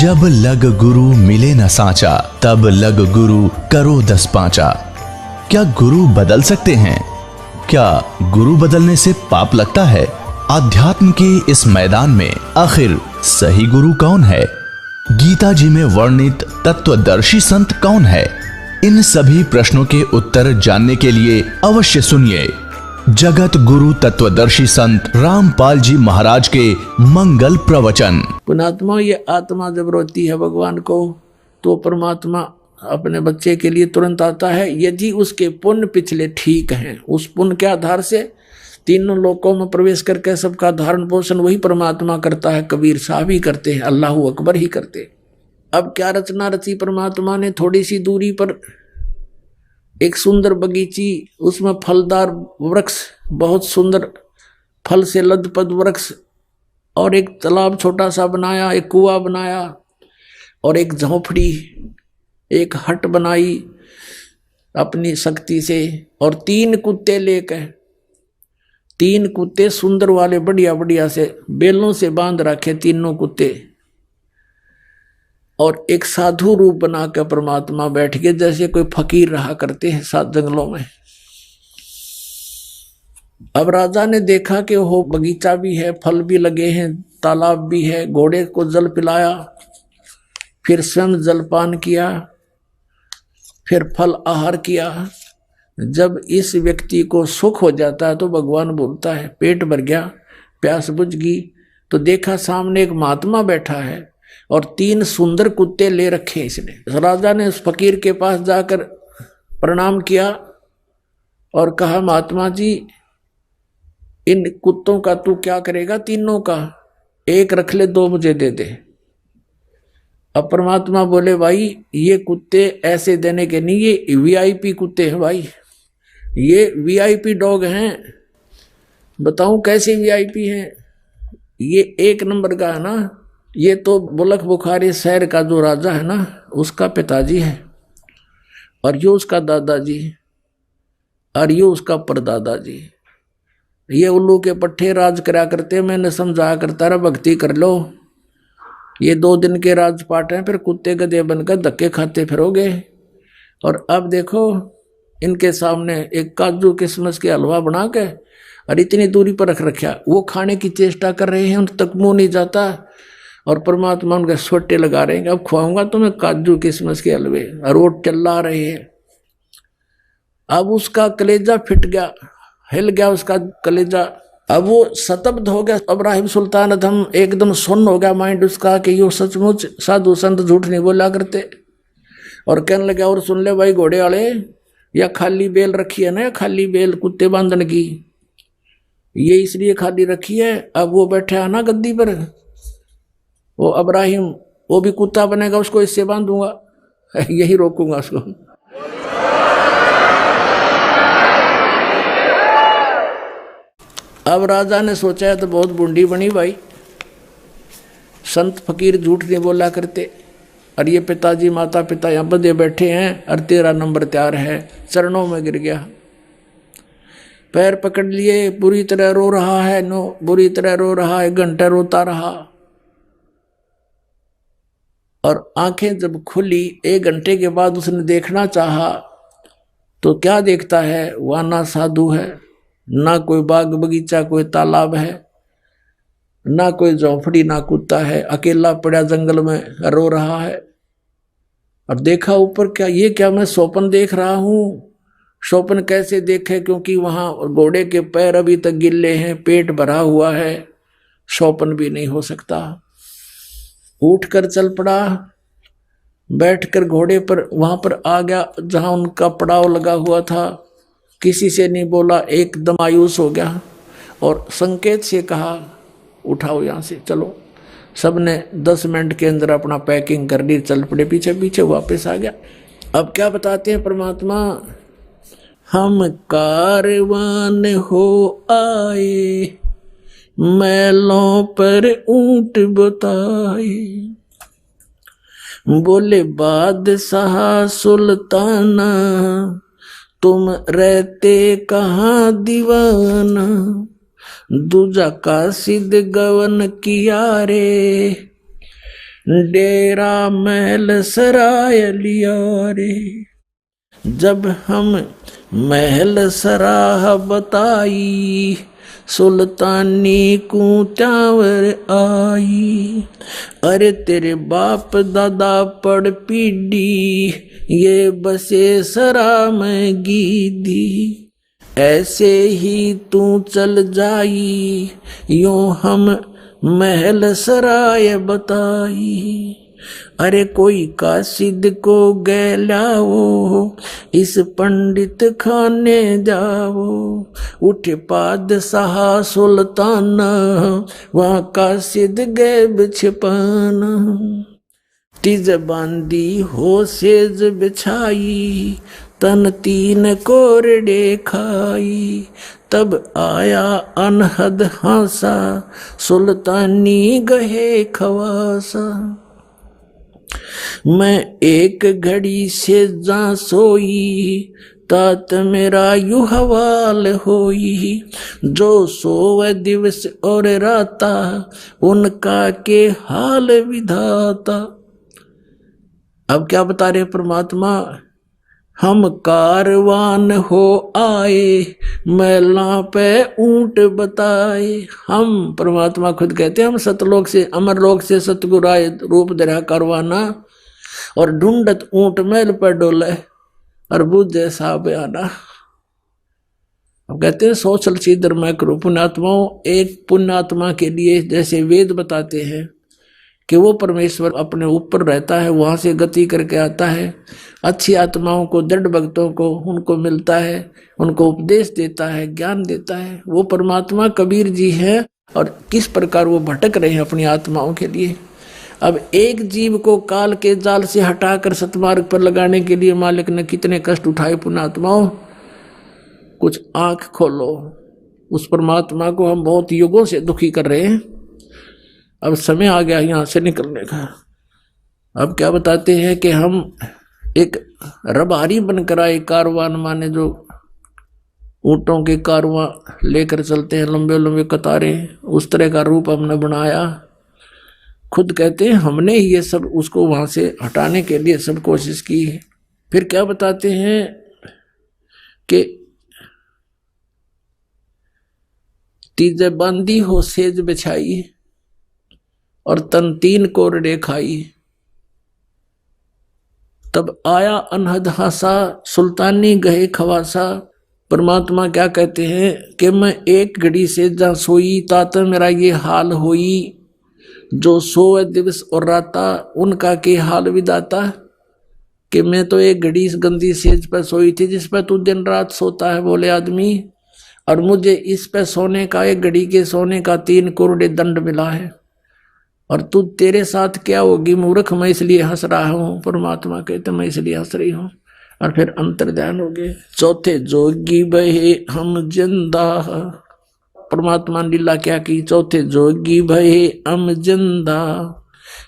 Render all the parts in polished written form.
जब लग गुरु मिले न साचा, तब लग गुरु करो 10 पांचा। क्या गुरु बदल सकते हैं? क्या गुरु बदलने से पाप लगता है? आध्यात्म के इस मैदान में आखिर सही गुरु कौन है? गीता जी में वर्णित तत्वदर्शी संत कौन है? इन सभी प्रश्नों के उत्तर जानने के लिए अवश्य सुनिए जगत गुरु तत्वदर्शी संत रामपाल जी महाराज के मंगल प्रवचन। पुणात्मा, ये आत्मा जब रोती है भगवान को तो परमात्मा अपने बच्चे के लिए तुरंत आता है, यदि उसके पुण्य पिछले ठीक हैं। उस पुण्य के आधार से तीनों लोकों में प्रवेश करके सबका धारण पोषण वही परमात्मा करता है। कबीर साहब ही करते हैं, अल्लाह अकबर ही करते हैं। अब क्या रचना रची परमात्मा ने। थोड़ी सी दूरी पर एक सुंदर बगीची, उसमें फलदार वृक्ष, बहुत सुंदर फल से लदपद वृक्ष, और एक तालाब छोटा सा बनाया, एक कुआं बनाया, और एक झोंपड़ी, एक हट बनाई अपनी शक्ति से, और 3 कुत्ते लेकर, 3 कुत्ते सुंदर वाले बढ़िया बढ़िया से बेलों से बांध रखे तीनों कुत्ते, और एक साधु रूप बना कर परमात्मा बैठ गए, जैसे कोई फकीर रहा करते हैं सात जंगलों में। अब राजा ने देखा कि वो बगीचा भी है, फल भी लगे हैं, तालाब भी है, घोड़े को जल पिलाया, फिर स्वयं जलपान किया, फिर फल आहार किया। जब इस व्यक्ति को सुख हो जाता है तो भगवान बोलता है पेट भर गया, प्यास बुझ गई, तो देखा सामने एक महात्मा बैठा है और 3 सुंदर कुत्ते ले रखे इसने। राजा ने उस फकीर के पास जाकर प्रणाम किया और कहा, महात्मा जी, इन कुत्तों का तू क्या करेगा? तीनों का एक रख ले, 2 मुझे दे दे। अब परमात्मा बोले, भाई ये कुत्ते ऐसे देने के नहीं, ये वीआईपी कुत्ते हैं भाई, ये वीआईपी डॉग हैं। बताऊं कैसे वीआईपी हैं? ये 1 नंबर का है ना। ये तो बुलक बुखारी शहर का जो राजा है ना, उसका पिताजी है, और ये उसका दादाजी, और ये उसका परदादा जी। ये उल्लू के पट्टे राज करा करते, मैंने समझाया करता रहा भक्ति कर लो। ये 2 दिन के राजपाट हैं, फिर कुत्ते गधे बनकर धक्के खाते फिरोगे। और अब देखो इनके सामने एक काजू किशमिश के हलवा बना के और इतनी दूरी पर रख रखा, वो खाने की चेष्टा कर रहे हैं, उन तक मुंह नहीं जाता, और परमात्मा उनके सोटे लगा रहे हैं, अब खुआऊंगा तुम्हें काजू किशमिश के हलवे, और वो चिल्ला रहे हैं। अब उसका कलेजा फिट गया, हिल गया उसका कलेजा। अब वो शतब्द हो गया, इब्राहिम सुल्तान अधम एकदम सुन्न हो गया माइंड उसका कि यो सचमुच साधु संत झूठ नहीं बोला करते। और कहने लगा, और सुन ले भाई घोड़े वाले, या खाली बेल रखी है ना, या खाली बेल कुत्ते बांधने की, ये इसलिए खाली रखी है। अब वो बैठे है ना गद्दी पर, वो इब्राहिम, वो भी कुत्ता बनेगा, उसको इससे बांधूंगा, यही रोकूंगा उसको। अब राजा ने सोचा है तो बहुत बूंदी बनी भाई, संत फकीर झूठ नहीं बोला करते, और ये पिताजी माता पिता यहाँ बंधे बैठे हैं, और 13 नंबर तैयार है। चरणों में गिर गया, पैर पकड़ लिए, बुरी तरह रो रहा है, बुरी तरह रो रहा है, 1 घंटा रोता रहा। और आंखें जब खुली 1 घंटे के बाद उसने देखना चाहा तो क्या देखता है? वहाँ ना साधु है, ना कोई बाग बगीचा, कोई तालाब है, ना कोई झोंपड़ी, ना कुत्ता है, अकेला पड़ा जंगल में रो रहा है। और देखा ऊपर, क्या ये क्या मैं स्वप्न देख रहा हूँ? स्वप्न कैसे देखे? क्योंकि वहाँ घोड़े के पैर अभी तक गिल्ले हैं, पेट भरा हुआ है, स्वप्न भी नहीं हो सकता। उठकर चल पड़ा, बैठकर घोड़े पर वहां पर आ गया जहां उनका पड़ाव लगा हुआ था। किसी से नहीं बोला, एकदम मायूस हो गया, और संकेत से कहा, उठाओ यहाँ से, चलो। सबने 10 मिनट के अंदर अपना पैकिंग कर ली, चल पड़े, पीछे पीछे वापस आ गया। अब क्या बताते हैं परमात्मा? हम कारवान हो आए, मैलों पर ऊंट बताए, बोले बादशाह सुल्ताना, तुम रहते कहाँ दीवाना, दूजा का सिद्ध गवन किया रे, डेरा महल सराय लिया रे। जब हम महल सराह बताई, सुल्तानी को त्यावर आई। अरे तेरे बाप दादा पड़ पीढ़ी, ये बसे सरा में गीधी। ऐसे ही तू चल जाई, यूं हम महल सराय बताई। अरे कोई कासिद को गैलाओ, इस पंडित खाने जाओ। उठे पादशाह सुल्ताना, वहाँ कासिद गैब छिपाना। तिज बांधी हो सेज बिछाई, तन तीन कोरडे खाई। तब आया अनहद हासा, सुल्तानी गहे खवासा। मैं एक घड़ी से जा सोई, तात मेरा यू हवाल होई। जो सोवे दिवस और राता, उनका के हाल विधाता। अब क्या बता रहे परमात्मा, हम कारवान हो आए, मैला पे ऊंट बताए। हम परमात्मा खुद कहते हैं हम सतलोक से अमरलोक से सतगुरु आए, रूप धरा करवाना, और ढूंढत ऊंट मैल पर डोले, और बुझे सा बयाना। अब कहते हैं सोचल सीधर मैं करूं पुण्यात्माओं। एक पुण्यात्मा के लिए जैसे वेद बताते हैं कि वो परमेश्वर अपने ऊपर रहता है, वहां से गति करके आता है। अच्छी आत्माओं को, दृढ़ भक्तों को उनको मिलता है, उनको उपदेश देता है, ज्ञान देता है। वो परमात्मा कबीर जी है, और किस प्रकार वो भटक रहे हैं अपनी आत्माओं के लिए। अब एक जीव को काल के जाल से हटाकर सतमार्ग पर लगाने के लिए मालिक ने कितने कष्ट उठाए पुण्यात्माओं। कुछ आंख खोलो, उस परमात्मा को हम बहुत युगों से दुखी कर रहे हैं। अब समय आ गया यहाँ से निकलने का। अब क्या बताते हैं कि हम एक रबारी बनकर आए, कारवान माने जो ऊंटों के कारवां लेकर चलते हैं, लंबे लंबे कतारें, उस तरह का रूप हमने बनाया। खुद कहते हैं हमने ही ये सब उसको वहां से हटाने के लिए सब कोशिश की है। फिर क्या बताते हैं कि तीजे बांधी हो सेज बिछाई, और तन तीन कोरडे खाई। तब आया अनहद हासा, सुल्तानी गहे खवासा। परमात्मा क्या कहते हैं कि मैं एक घड़ी से जहाँ सोई, तात मेरा ये हाल होई। जो सोए दिवस और राता, उनका के हाल विदाता। कि मैं तो एक घड़ी इस गंदी सेज पर सोई थी, जिस पर तू दिन रात सोता है बोले आदमी, और मुझे इस पर सोने का, एक घड़ी के सोने का 3 करोड़ दंड मिला है, और तू तेरे साथ क्या होगी मूर्ख, मैं इसलिए हंस रहा हूं। परमात्मा कहते मैं इसलिए हंस रही हूं। और फिर अंतर ध्यान हो गए। चौथे जोगी बहे हम जिंदा, परमात्मा ने लीला क्या की। चौथे जोगी भये हम जिंदा,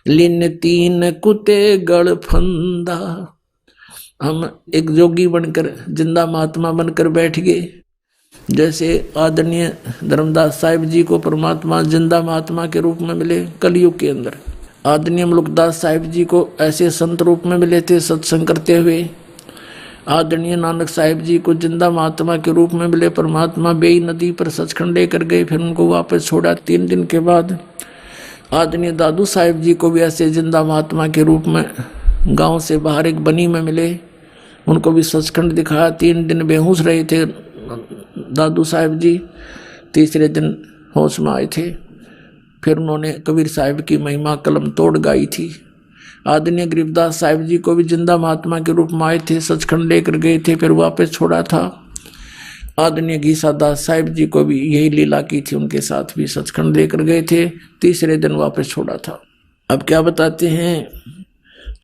लिन 3 कुते गड़ फंदा। हम एक जोगी बनकर, जिंदा महात्मा बनकर बैठ गए। जैसे आदरणीय धर्मदास साहिब जी को परमात्मा जिंदा महात्मा के रूप में मिले कलयुग के अंदर, आदरणीय मुलुकदास साहिब जी को ऐसे संत रूप में मिले थे सत्संग करते हुए। आदरणीय नानक साहिब जी को जिंदा महात्मा के रूप में मिले परमात्मा, बेई नदी पर सचखंड लेकर गए, फिर उनको वापस छोड़ा 3 दिन के बाद। आदरणीय दादू साहिब जी को भी ऐसे जिंदा महात्मा के रूप में गांव से बाहर एक बनी में मिले, उनको भी सचखंड दिखाया। 3 दिन बेहोश रहे थे दादू साहिब जी, तीसरे दिन होश में आए थे। फिर उन्होंने कबीर साहिब की महिमा कलम तोड़ गाई थी। आदरणीय गरीबदास साहिब जी को भी जिंदा महात्मा के रूप में आए थे, सचखंड लेकर गए थे, फिर वापस छोड़ा था। आदरणीय घीसा दास साहिब जी को भी यही लीला की थी, उनके साथ भी सचखंड लेकर गए थे, तीसरे दिन वापस छोड़ा था। अब क्या बताते हैं,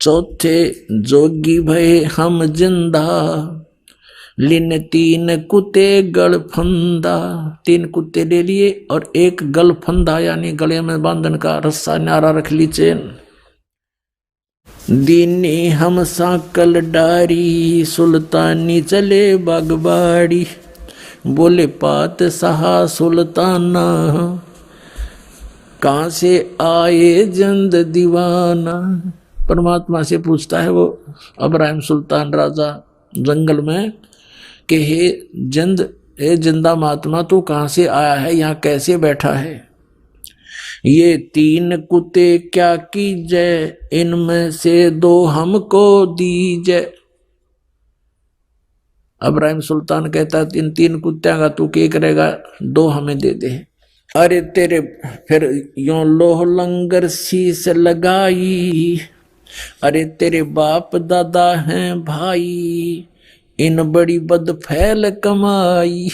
चौथे जोगी भये हम जिंदा, लिन 3 कुत्ते गल फंदा। 3 कुत्ते ले लिए और एक गल फंदा यानी गले में बांधन का रस्सा नारा रख ली चेन। दीने हम साकल डारी, सुल्तानी चले बागबाड़ी, बोले पात सहा सुल्ताना। कहाँ से आए जंद दीवाना। परमात्मा से पूछता है वो अब्राहिम सुल्तान राजा जंगल में कि हे जंद, हे जिंदा महात्मा, तू कहाँ से आया है, यहाँ कैसे बैठा है। ये 3 कुत्ते क्या कीजे, इनमें से 2 हमको दीजे। अब्राहिम सुल्तान कहता है इन 3 कुत्तियों का तू क्या करेगा, 2 हमें दे दे। अरे तेरे, फिर यों लोह लंगर शीश लगाई, अरे तेरे बाप दादा हैं भाई, इन बड़ी बद फैल कमाई।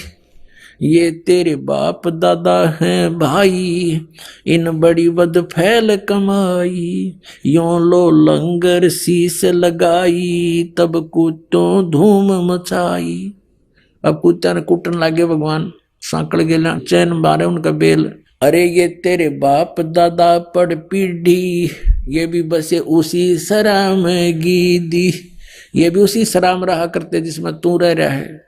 ये तेरे बाप दादा हैं भाई, इन बड़ी बद फैल कमाई। यों लो लंगर शीश लगाई, तब कुत्तों धूम मचाई। अब कुत्ता ने कुटन लागे भगवान, सांकड़ गेला चैन मारे उनका बेल। अरे ये तेरे बाप दादा पड़ पीढ़ी, ये भी बसे उसी सरा में गीदी। ये भी उसी सरा में रहा करते जिसमें तू रह रहा है।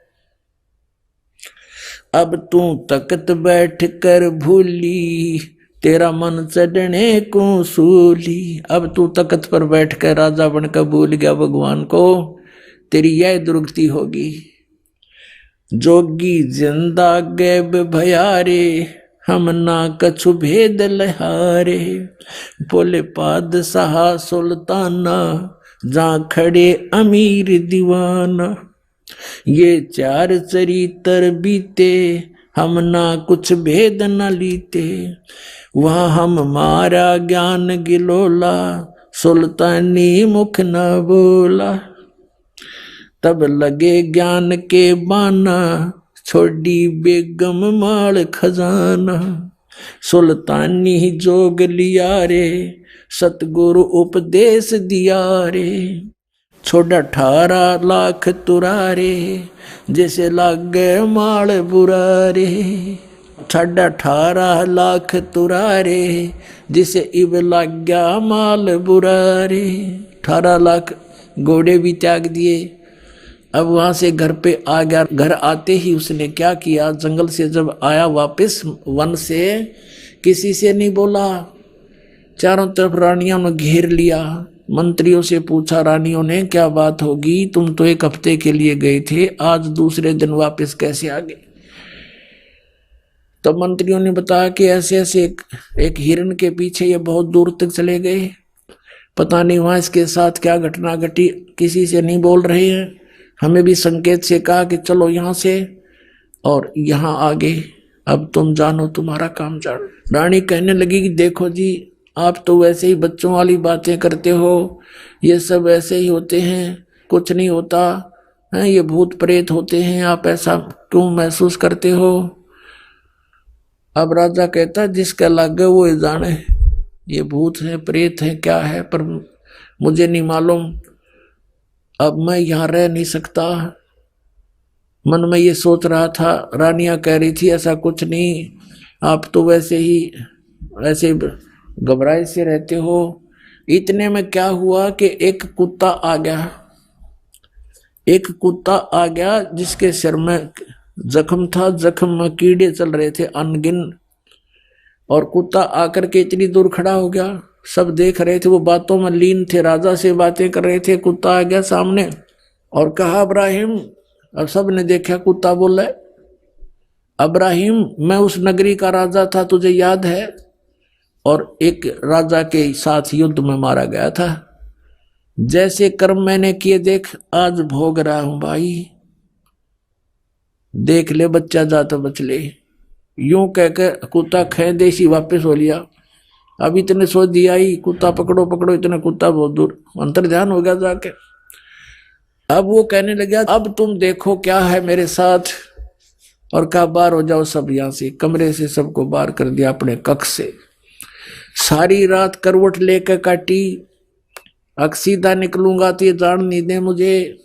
अब तू तख्त बैठ कर भूली, तेरा मन चढ़ने को सूली। अब तू तख्त पर बैठ कर राजा बनकर भूल गया भगवान को, तेरी यह दुर्गति होगी। जोगी जिंदा गैब भयारे, हम ना कछु भेद लहारे। बोले पादशाह सुल्ताना, जहाँ खड़े अमीर दीवाना। ये 4 चरित्र बीते, हम ना कुछ भेद न लीते। वहाँ हम मारा ज्ञान गिलोला, सुल्तानी मुख न बोला। तब लगे ज्ञान के बाना, छोड़ी बेगम माल खजाना। सुल्तानी जोग लिया रे, सतगुरु उपदेश दिया रे। छोड़ा 18 लाख तुरारे, जैसे लागे माल बुरारे। छोड़ा 18 लाख तुरारे, जिसे इब लग गया माल बुरारे। 18 लाख घोड़े भी त्याग दिए। अब वहां से घर पे आ गया। घर आते ही उसने क्या किया, जंगल से जब आया वापस वन से, किसी से नहीं बोला। चारों तरफ रानियों ने घेर लिया। मंत्रियों से पूछा रानियों ने क्या बात होगी, तुम तो 1 हफ्ते के लिए गए थे, आज दूसरे दिन वापस कैसे आ गए। तब मंत्रियों ने बताया कि ऐसे ऐसे एक हिरण के पीछे ये बहुत दूर तक चले गए, पता नहीं वहां इसके साथ क्या घटना घटी, किसी से नहीं बोल रहे हैं। हमें भी संकेत से कहा कि चलो यहाँ से और यहाँ आगे, अब तुम जानो, तुम्हारा काम जानो। रानी कहने लगी कि देखो जी, आप तो वैसे ही बच्चों वाली बातें करते हो, ये सब ऐसे ही होते हैं, कुछ नहीं होता है, ये भूत प्रेत होते हैं, आप ऐसा क्यों महसूस करते हो। अब राजा कहता जिसका लागे वो जाने, ये भूत है प्रेत है क्या है, पर मुझे नहीं मालूम। अब मैं यहाँ रह नहीं सकता। मन में ये सोच रहा था। रानियां कह रही थी ऐसा कुछ नहीं, आप तो वैसे ही ऐसे घबराए से रहते हो। इतने में क्या हुआ कि एक कुत्ता आ गया जिसके सिर में जख्म था, जख्म में कीड़े चल रहे थे अनगिन। और कुत्ता आकर के इतनी दूर खड़ा हो गया, सब देख रहे थे, वो बातों में लीन थे, राजा से बातें कर रहे थे। कुत्ता आ गया सामने और कहा अब्राहिम। अब सब ने देखा, कुत्ता बोला अब्राहिम, मैं उस नगरी का राजा था, तुझे याद है, और एक राजा के साथ युद्ध में मारा गया था। जैसे कर्म मैंने किए देख, आज भोग रहा हूं भाई, देख ले बच्चा जा तो बच ले। यूं कहकर कुत्ता खे देसी वापस हो लिया। अब इतने सोच दिया ही, कुत्ता पकड़ो पकड़ो, इतना कुत्ता बहुत दूर अंतर ध्यान हो गया जाके। अब वो कहने लगा अब तुम देखो क्या है मेरे साथ, और कहा बाहर हो जाओ सब, यहां से कमरे से सबको बाहर कर दिया अपने कक्ष से। सारी रात करवट लेकर काटी, अब सीधा निकलूंगा तो ये जान नहीं दे मुझे।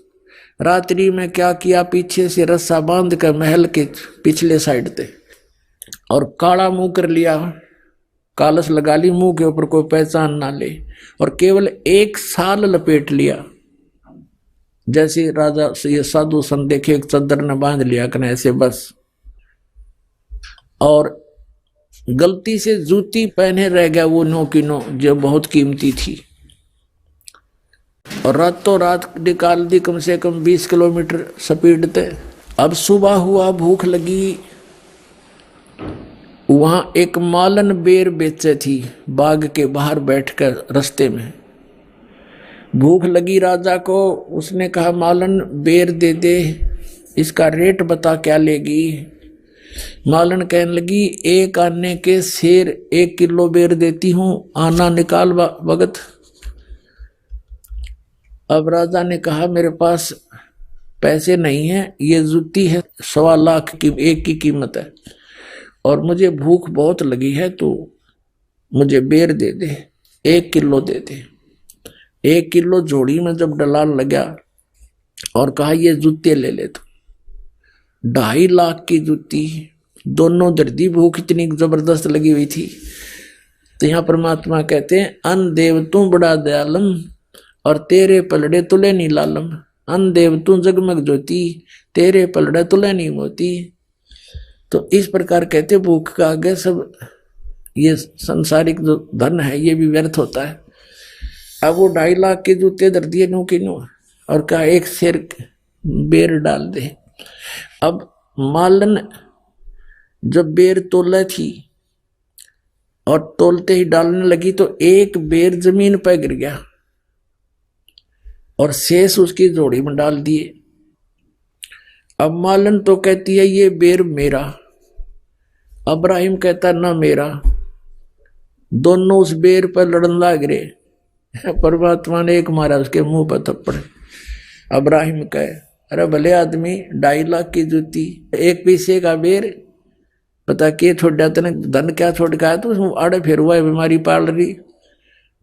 रात्रि में क्या किया, पीछे से रस्सा बांध कर महल के पिछले साइड पे और काला मुंह कर लिया, कालस लगा ली मुंह के ऊपर, कोई पहचान ना ले, और केवल 1 साल लपेट लिया। जैसे राजा ये साधु संत देखे, एक चद्दर ने बांध लिया कने ऐसे बस। और गलती से जूती पहने रह गया, वो 9 की 9 जो बहुत कीमती थी, और रातों रात निकाल दी, कम से कम 20 किलोमीटर स्पीड थे। अब सुबह हुआ, भूख लगी, वहां एक मालन बेर बेचे थी, बाग के बाहर बैठकर रास्ते में। भूख लगी राजा को, उसने कहा मालन बेर दे दे, इसका रेट बता क्या लेगी। मालन कहने लगी, एक आने के शेर 1 किलो बेर देती हूं, आना निकाल भगत। अब राजा ने कहा मेरे पास पैसे नहीं है, ये जूती है 1.25 लाख की एक की कीमत है, और मुझे भूख बहुत लगी है, तो मुझे बेर दे दे, 1 किलो दे दे। 1 किलो जोड़ी में जब दलाल लगा और कहा ये जूते ले ले, तो 2.5 लाख की जूती, दोनों दर्दी, भूख इतनी जबरदस्त लगी हुई थी। तो यहाँ परमात्मा कहते हैं अन देव तू बड़ा दयालम, और तेरे पलड़े तुले नहीं लालम। अन देव तू जगमग ज्योति, तेरे पलड़े तुले नहीं मोती। तो इस प्रकार कहते भूख का आगे सब ये संसारिक जो धन है ये भी व्यर्थ होता है। अब वो 2.5 लाख के जूते दर दिए नो की नो, और कहा 1 शेर बेर डाल दे। अब मालन जब बेर तोला थी और तोलते ही डालने लगी, तो एक बेर जमीन पर गिर गया और शेष उसकी जोड़ी में डाल दिए। अब मालन तो कहती है ये बेर मेरा, अब्राहिम कहता ना मेरा, दोनों उस बेर पर लड़न लाग रहे। परमात्मा ने एक मारा उसके मुंह पर थप्पड़। अब्राहिम कहे अरे भले आदमी, 2.5 लाख की जूती, 1 पैसे का बेर, पता के छोड़ा तेने धन क्या छोड़ का है, तो आड़े फिर हुआ है बीमारी पाल रही।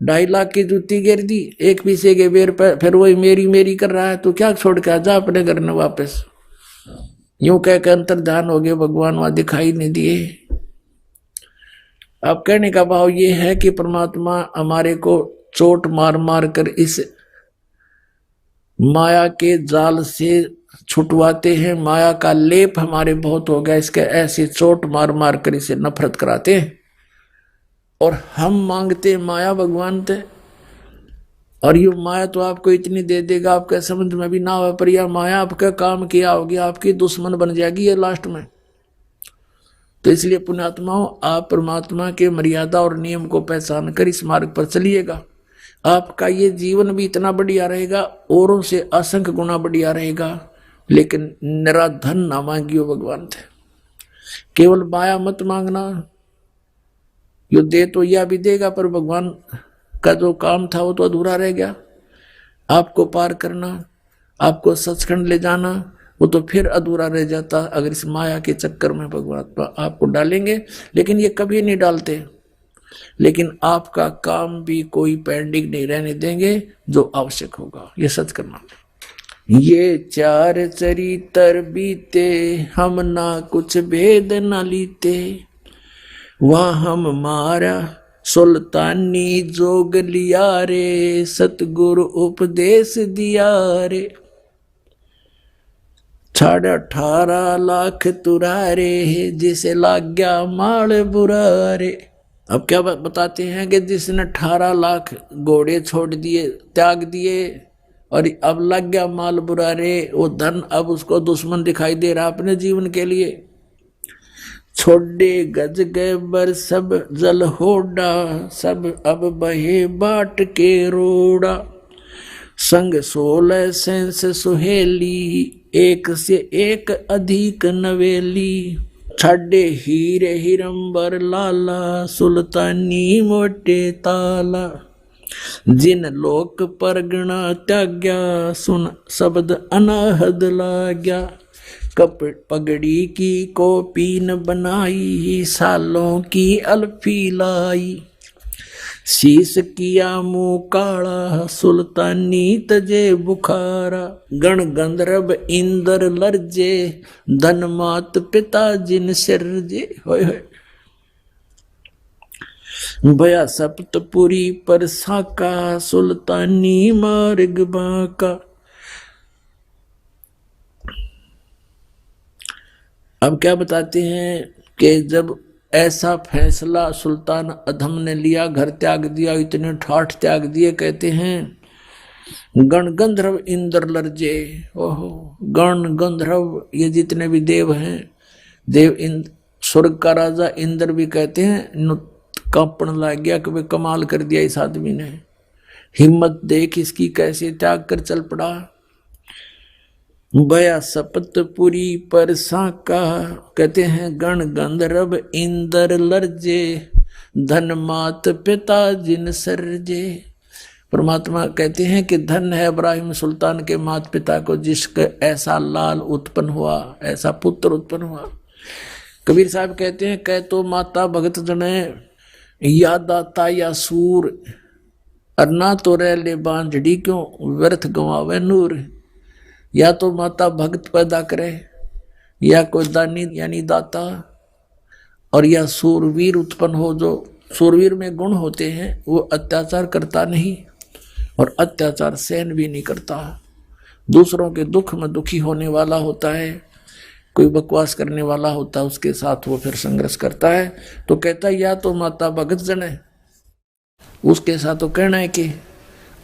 2.5 लाख की जूती गिर दी, 1 पैसे के बेर पर फिर वही मेरी मेरी कर रहा है, तो क्या छोड़ के जा अपने घर में वापस। यूं कह के अंतर ध्यान हो गए, भगवान वहां दिखाई नहीं दिए। अब कहने का भाव ये है कि परमात्मा हमारे को चोट मार मार कर इस माया के जाल से छुटवाते हैं। माया का लेप हमारे बहुत हो गया, इसके ऐसे चोट मार मार कर इसे नफरत कराते हैं, और हम मांगते माया भगवान थे, और ये माया तो आपको इतनी दे देगा आपके समझ में भी ना हो, पर यह माया आपका काम किया होगी, आपकी दुश्मन बन जाएगी ये लास्ट में। तो इसलिए पुण्यात्माओं, आप परमात्मा के मर्यादा और नियम को पहचान कर इस मार्ग पर चलिएगा। आपका ये जीवन भी इतना बढ़िया रहेगा, औरों से असंख्य गुना बढ़िया रहेगा। लेकिन निरा धन ना मांगियो भगवान थे, केवल माया मत मांगना, यो दे तो यह भी देगा, पर भगवान का जो काम था वो तो अधूरा रह गया। आपको पार करना, आपको सचखंड ले जाना, वो तो फिर अधूरा रह जाता अगर इस माया के चक्कर में भगवान आपको डालेंगे। लेकिन ये कभी नहीं डालते, लेकिन आपका काम भी कोई पेंडिंग नहीं रहने देंगे, जो आवश्यक होगा ये सच करना। ये 4 चरित्र बीते, हम ना कुछ भेद न लीते, वह हम मारा सुल्तानी जोग लिया रे, सतगुरु उपदेश दिया रे, 18.5 लाख तुरारे, जिसे लाग गया माल बुरारे। अब क्या बताते हैं कि जिसने 18 लाख घोड़े छोड़ दिए, त्याग दिए, और अब लग गया माल बुरारे, वो धन अब उसको दुश्मन दिखाई दे रहा अपने जीवन के लिए। छोड़े गज गए बर सब जल होड़ा, सब अब बहे बाट के रोड़ा, संग 16 सेंस सुहेली, एक से एक अधिक नवेली, छाडे हीरे हिरंबर लाला, सुल्तानी मोटे ताला, जिन लोक परगना त्याग्या, सुन शब्द अनाहद लाग्या, कप पगड़ी की कोपीन बनाई, सालों की अल्फी लाई, शीश किया मुंह काला, सुल्तानी तजे बुखारा, गण गंधर्व इंद्र लर्जे, धन मात पिता जिन सिरजे। होय होय भया सप्तपुरी पर साका, सुल्तानी मार्ग बाका। अब क्या बताते हैं कि जब ऐसा फैसला सुल्तान अधम ने लिया, घर त्याग दिया, इतने ठाठ त्याग दिए। कहते हैं गण गंधर्व इंद्र लर्जे। ओहो, गण गंधर्व ये जितने भी देव हैं, देव इंद्र, स्वर्ग का राजा इंद्र भी कहते हैं कांपने लग गया कि वे कमाल कर दिया इस आदमी ने, हिम्मत देख इसकी कैसे त्याग कर चल पड़ा। बया सपत पुरी पर साका। कहते हैं गण गंधर्व इंद्र लर्जे, धन मात पिता जिन सर्जे। परमात्मा कहते हैं कि धन है इब्राहिम सुल्तान के माता पिता को, जिसका ऐसा लाल उत्पन्न हुआ, ऐसा पुत्र उत्पन्न हुआ। कबीर साहब कहते हैं कह तो माता भगत जने, या दाता या सूर, अन्ना तो रह ले बांझड़ी क्यों, व्यर्थ गंवावे नूर। या तो माता भक्त पैदा करे, या कोई दानी यानी दाता, और या सूरवीर उत्पन्न हो। जो सूरवीर में गुण होते हैं वो अत्याचार करता नहीं और अत्याचार सहन भी नहीं करता, दूसरों के दुख में दुखी होने वाला होता है, कोई बकवास करने वाला होता है उसके साथ वो फिर संघर्ष करता है। तो कहता है या तो माता भगत जन है, उसके साथ तो कहना है कि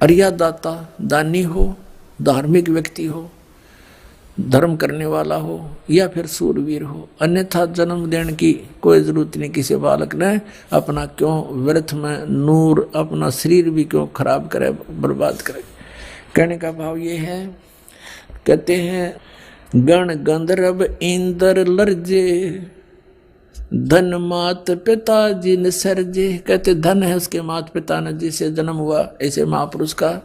अरिया दाता दानी हो, धार्मिक व्यक्ति हो, धर्म करने वाला हो, या फिर सूरवीर हो, अन्यथा जन्म देने की कोई जरूरत नहीं किसी बालक ने। अपना क्यों व्यर्थ में नूर, अपना शरीर भी क्यों खराब करे, बर्बाद करे। कहने का भाव ये है, कहते हैं गण गंधर्व इंद्र लर्जे, धन मात पिता जिन सर्जे। कहते धन है उसके माता पिता ने जिसे जन्म हुआ ऐसे महापुरुष का।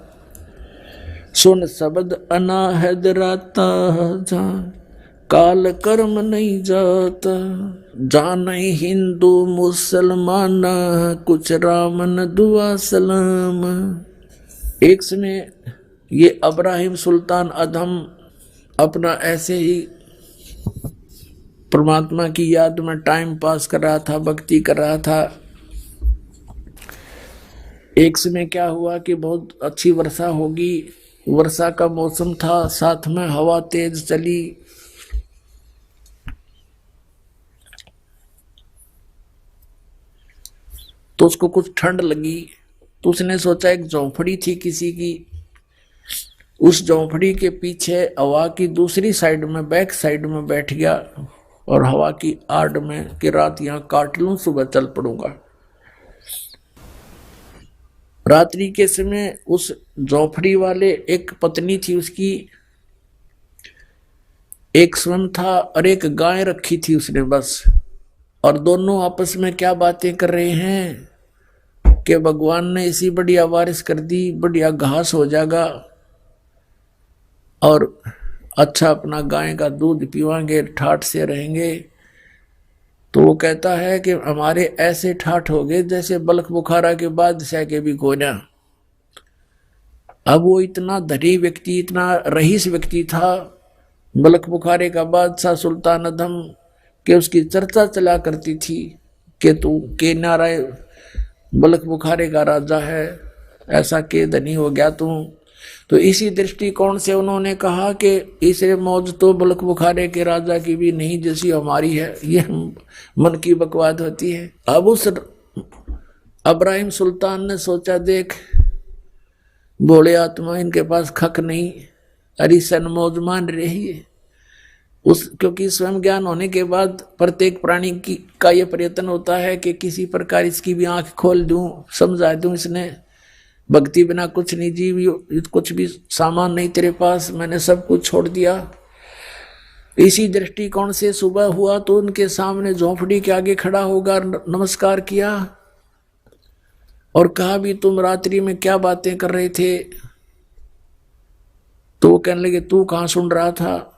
सुन शब्द अनाहद राता, काल कर्म नहीं जाता, जान हिंदू मुसलमान, कुछ रामन दुआ सलाम। एक समय ये इब्राहिम सुल्तान अधम अपना ऐसे ही परमात्मा की याद में टाइम पास कर रहा था, भक्ति कर रहा था। एक समय क्या हुआ कि बहुत अच्छी वर्षा होगी, वर्षा का मौसम था, साथ में हवा तेज चली। तो उसको कुछ ठंड लगी, तो उसने सोचा एक झोंपड़ी थी किसी की, उस झोंपड़ी के पीछे हवा की दूसरी साइड में, बैक साइड में बैठ गया और हवा की आड़ में कि रात यहां काट लूं, सुबह चल पड़ूंगा। रात्रि के समय उस झोंपड़ी वाले एक पत्नी थी उसकी, एक स्वयं था और एक गाय रखी थी उसने बस। और दोनों आपस में क्या बातें कर रहे हैं कि भगवान ने इसी बढ़िया बारिश कर दी, बढ़िया घास हो जाएगा और अच्छा अपना गाय का दूध पीवाएंगे, ठाठ से रहेंगे। तो वो कहता है कि हमारे ऐसे ठाठ हो गए जैसे बलख बुखारा के बादशाह के भी गोना। अब वो इतना धनी व्यक्ति, इतना रईस व्यक्ति था, बलख बुखारे का बादशाह सुल्तान अधम, कि उसकी चर्चा चला करती थी कि तू के नाराय बलख बुखारे का राजा है, ऐसा के धनी हो गया तू। तो इसी दृष्टिकोण से उन्होंने कहा कि इसे मौज तो बलख बुखारे के राजा की भी नहीं जैसी हमारी है, ये मन की बकवाद होती है। अब उस इब्राहिम सुल्तान ने सोचा देख भोले आत्मा इनके पास खक नहीं, अरिसन मौज मान रही है। क्योंकि स्वयं ज्ञान होने के बाद प्रत्येक प्राणी का यह प्रयत्न होता है कि किसी प्रकार इसकी भी आंख खोल दूं, समझा दूं। इसने भक्ति बिना कुछ नहीं, जीव कुछ भी सामान नहीं तेरे पास, मैंने सब कुछ छोड़ दिया। इसी दृष्टिकोण से सुबह हुआ तो उनके सामने झोंपड़ी के आगे खड़ा होगा, नमस्कार किया और कहा भी तुम रात्रि में क्या बातें कर रहे थे। तो वो कहने लगे तू कहाँ सुन रहा था?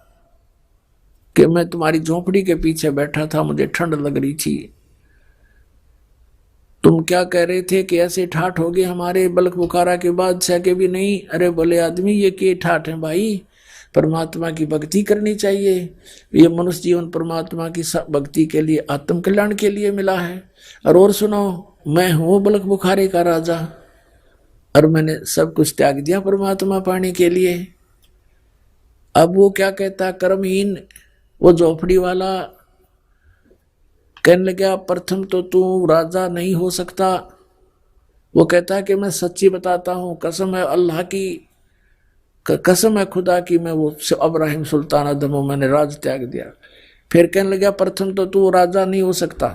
कि मैं तुम्हारी झोंपड़ी के पीछे बैठा था, मुझे ठंड लग रही थी। तुम क्या कह रहे थे कि ऐसे ठाठ हो गए हमारे बलख बुखारा के बादशाह के भी नहीं। अरे बोले आदमी ये के ठाठ है भाई, परमात्मा की भक्ति करनी चाहिए। ये मनुष्य जीवन परमात्मा की भक्ति के लिए, आत्म कल्याण के लिए मिला है। और सुनो, मैं हूं बलख बुखारे का राजा और मैंने सब कुछ त्याग दिया परमात्मा पाने के लिए। अब वो क्या कहता, कर्महीन वो झोपड़ी वाला कहने लगा प्रथम तो तू राजा नहीं हो सकता। वो कहता है कि मैं सच्ची बताता हूँ, कसम है अल्लाह की, कसम है खुदा की, मैं वो इब्राहिम सुल्तान आदम मैंने राज त्याग दिया। फिर कहने लगा प्रथम तो तू राजा नहीं हो सकता,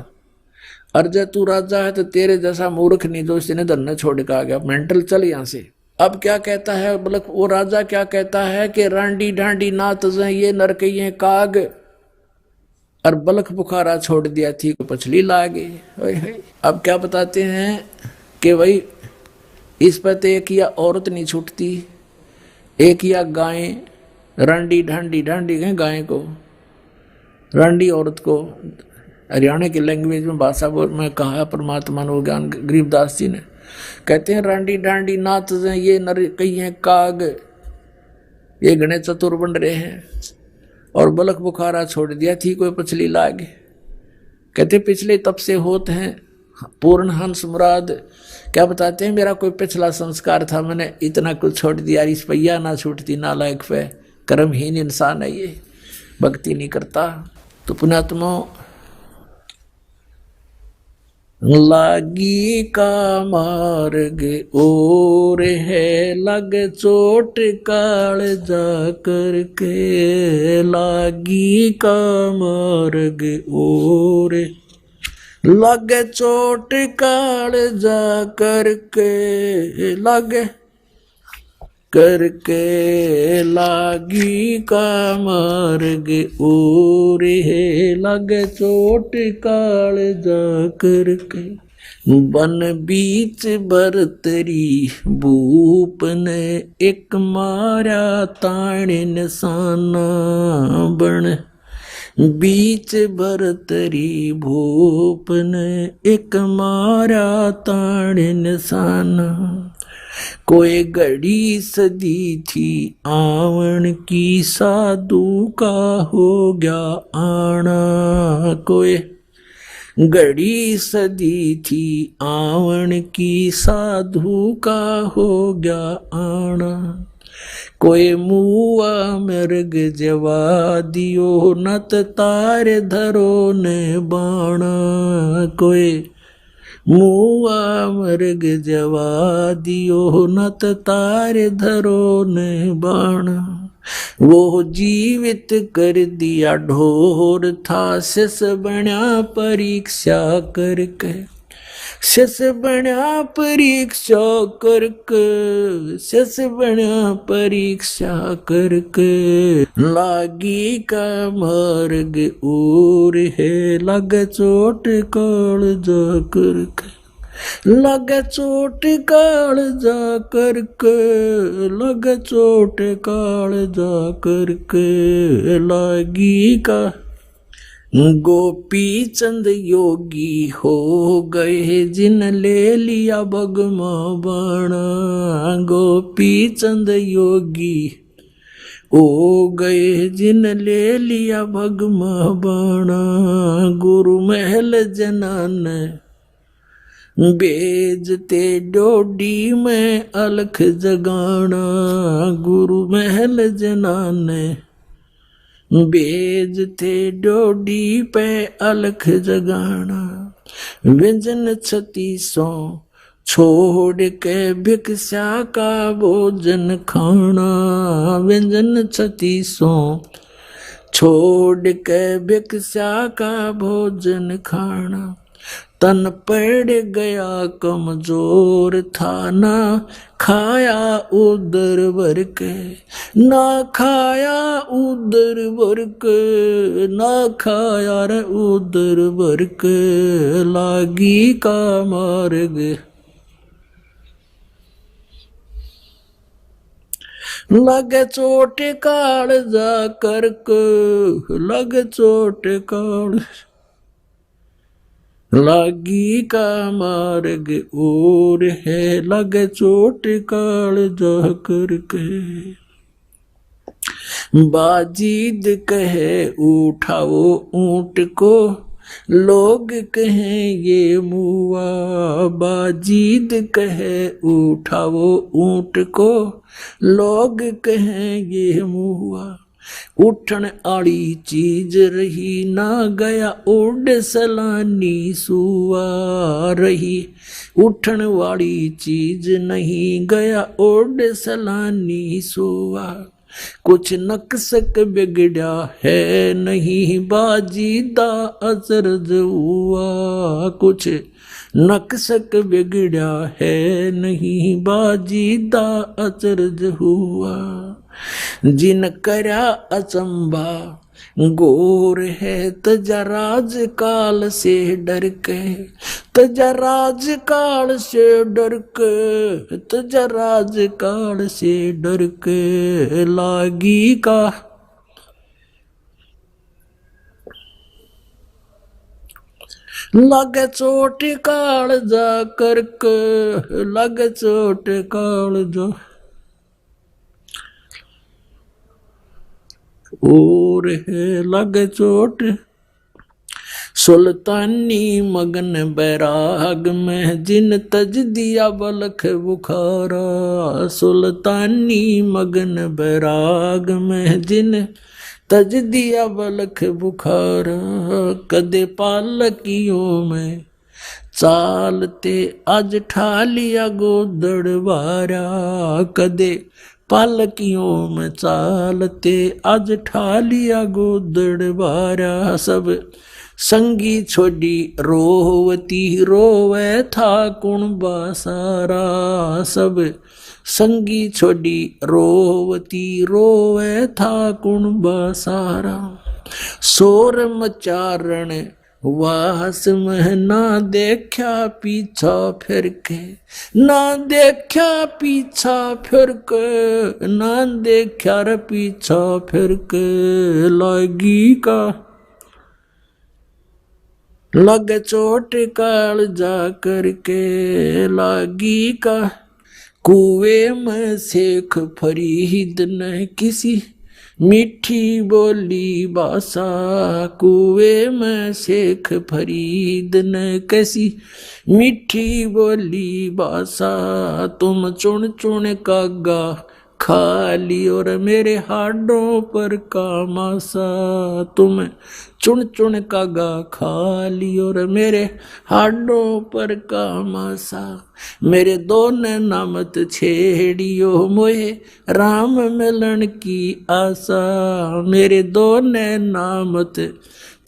और जब तू राजा है तो तेरे जैसा मूर्ख नहीं जो इसने धरना छोड़ के आ गया, मेंटल चल यहाँ से। अब क्या कहता है बलक वो राजा, क्या कहता है कि रांडी ढांडी नात ये नरकइये काग, और बलख बुखारा छोड़ दिया थी पछली लागे। अब क्या बताते हैं कि भाई इस पर तो एक या औरत नहीं छूटती, एक या गाय, रांडी ढांडी, ढांडी गए गाय को, रांडी औरत को, हरियाणा की लैंग्वेज में भाषा में कहा परमात्मा ने, ज्ञान गरीबदास जी ने, कहते हैं रांडी ढांडी नात ये नर कई काग, ये घने चतुर बन रहे हैं, और बलख बुखारा छोड़ दिया थी कोई पछली लाग। कहते पिछले तब से होते हैं पूर्ण हंस मुराद। क्या बताते हैं मेरा कोई पिछला संस्कार था, मैंने इतना कुछ छोड़ दिया, इस पैया ना छूटती नालायक पे, कर्महीन इंसान है ये, भक्ति नहीं करता। तो पुण्यात्मा लागी का मार्ग और है लग चोट काल जा करके, लागी का मार्ग और लग चोट काल जा करके, लग करके लागी का मार्ग और है लग चोट काल जा करके, बन बीच बरतरी भूप ने एक मारा ताण निशाना, बन बीच बरतरी भूप ने एक मारा ताण निशाना, कोई घड़ी सदी थी आवन की साधु का हो गया आना, कोई घड़ी सदी थी आवन की साधु का हो गया आना, कोई मुआ मृग जवा दियो नत तार धरो ने बाणा, कोई मुआ मृग जवा दियो नत तार धरो ने बाणा, वो जीवित कर दिया ढोर था शिष बना परीक्षा करके, शिष बना परीक्षा करके, शिष बना परीक्षा करके, लागी का मार्ग और है लग चोट काल जा करके, लग चोट काल जा करके, लग चोट काल जा करके, लागी का। गोपी चंद योगी हो गए जिन ले लिया भगमा बाणा, गोपी चंद योगी हो गए जिन ले लिया भगमा बाणा, गुरु महल जनान बेजते डोडी में अलख जगाना, गुरु महल जनान बेजते डोडी पे अलख जगाना, व्यंजन 36 छोड़ के भिक्षा का भोजन खाना, व्यंजन 36 छोड़ के भिक्षा का भोजन खाना, तन पड़ गया कमजोर था ना खाया उदर भर के, ना खाया उदर भर के, ना खाया रे उदर भर के, लागी का मार्ग लग चोट काल जा करके, लग चोट काल लागी का मार्ग और है लग चोट काल जा करके, बाजीद कहे उठाओ ऊंट को लोग कहें ये मुआ, बाजीद कहे उठाओ ऊंट को लोग कहें ये मुआ, उठन आड़ी चीज रही ना गया उड़ सलानी सुआ रही। उठन वाली चीज नहीं गया उड़ सलानी सुआ। कुछ नक्सक बिगड़ा है नहीं बाजीदा अजरज हुआ। कुछ नक्सक बिगड़ा है नहीं बाजीदा अजरज हुआ। जिन करया अचंबा गोर है तजराज काल से डर के। तजराज काल से डर के। तजराज काल से डर के लागी का। लग चोट काल जा करके। लग चोट काल जा और है लग चोट। सुल्तानी मगन बैराग में जिन तज दिया बलख बुखारा। सुल्तानी मगन बैराग में जिन तज दिया बलख बुखारा। कदे पालकियों में चालते आज ठा लिया गोदड़ बारा। कदे पालकियों में चालते आज ठा लिया गोदड़ बारा। सब संगी छोड़ी रोवती रोवे था कुणबा सारा। सब संगी छोड़ी रोवती रोवे था कुणबा सारा। शोर मचारण वास में ना देखा पीछा फिर के। ना देखा पीछा फिर के। ना देखा रे पीछा फिर के लागी का। लग चोट काल जा करके लागी का। कुएं में शेख फरीद ने किसी मीठी बोली बासा। कुएं में शेख फरीद ने कैसी मीठी बोली बासा। तुम चुन चुन कागा खा ली और मेरे हाडों पर कामासा। तुम चुन चुन कागा खा ली और मेरे हाडों पर कामासा। मेरे दो नैना मत छेड़ियो मोहे राम मिलन की आशा। मेरे दो नैना मत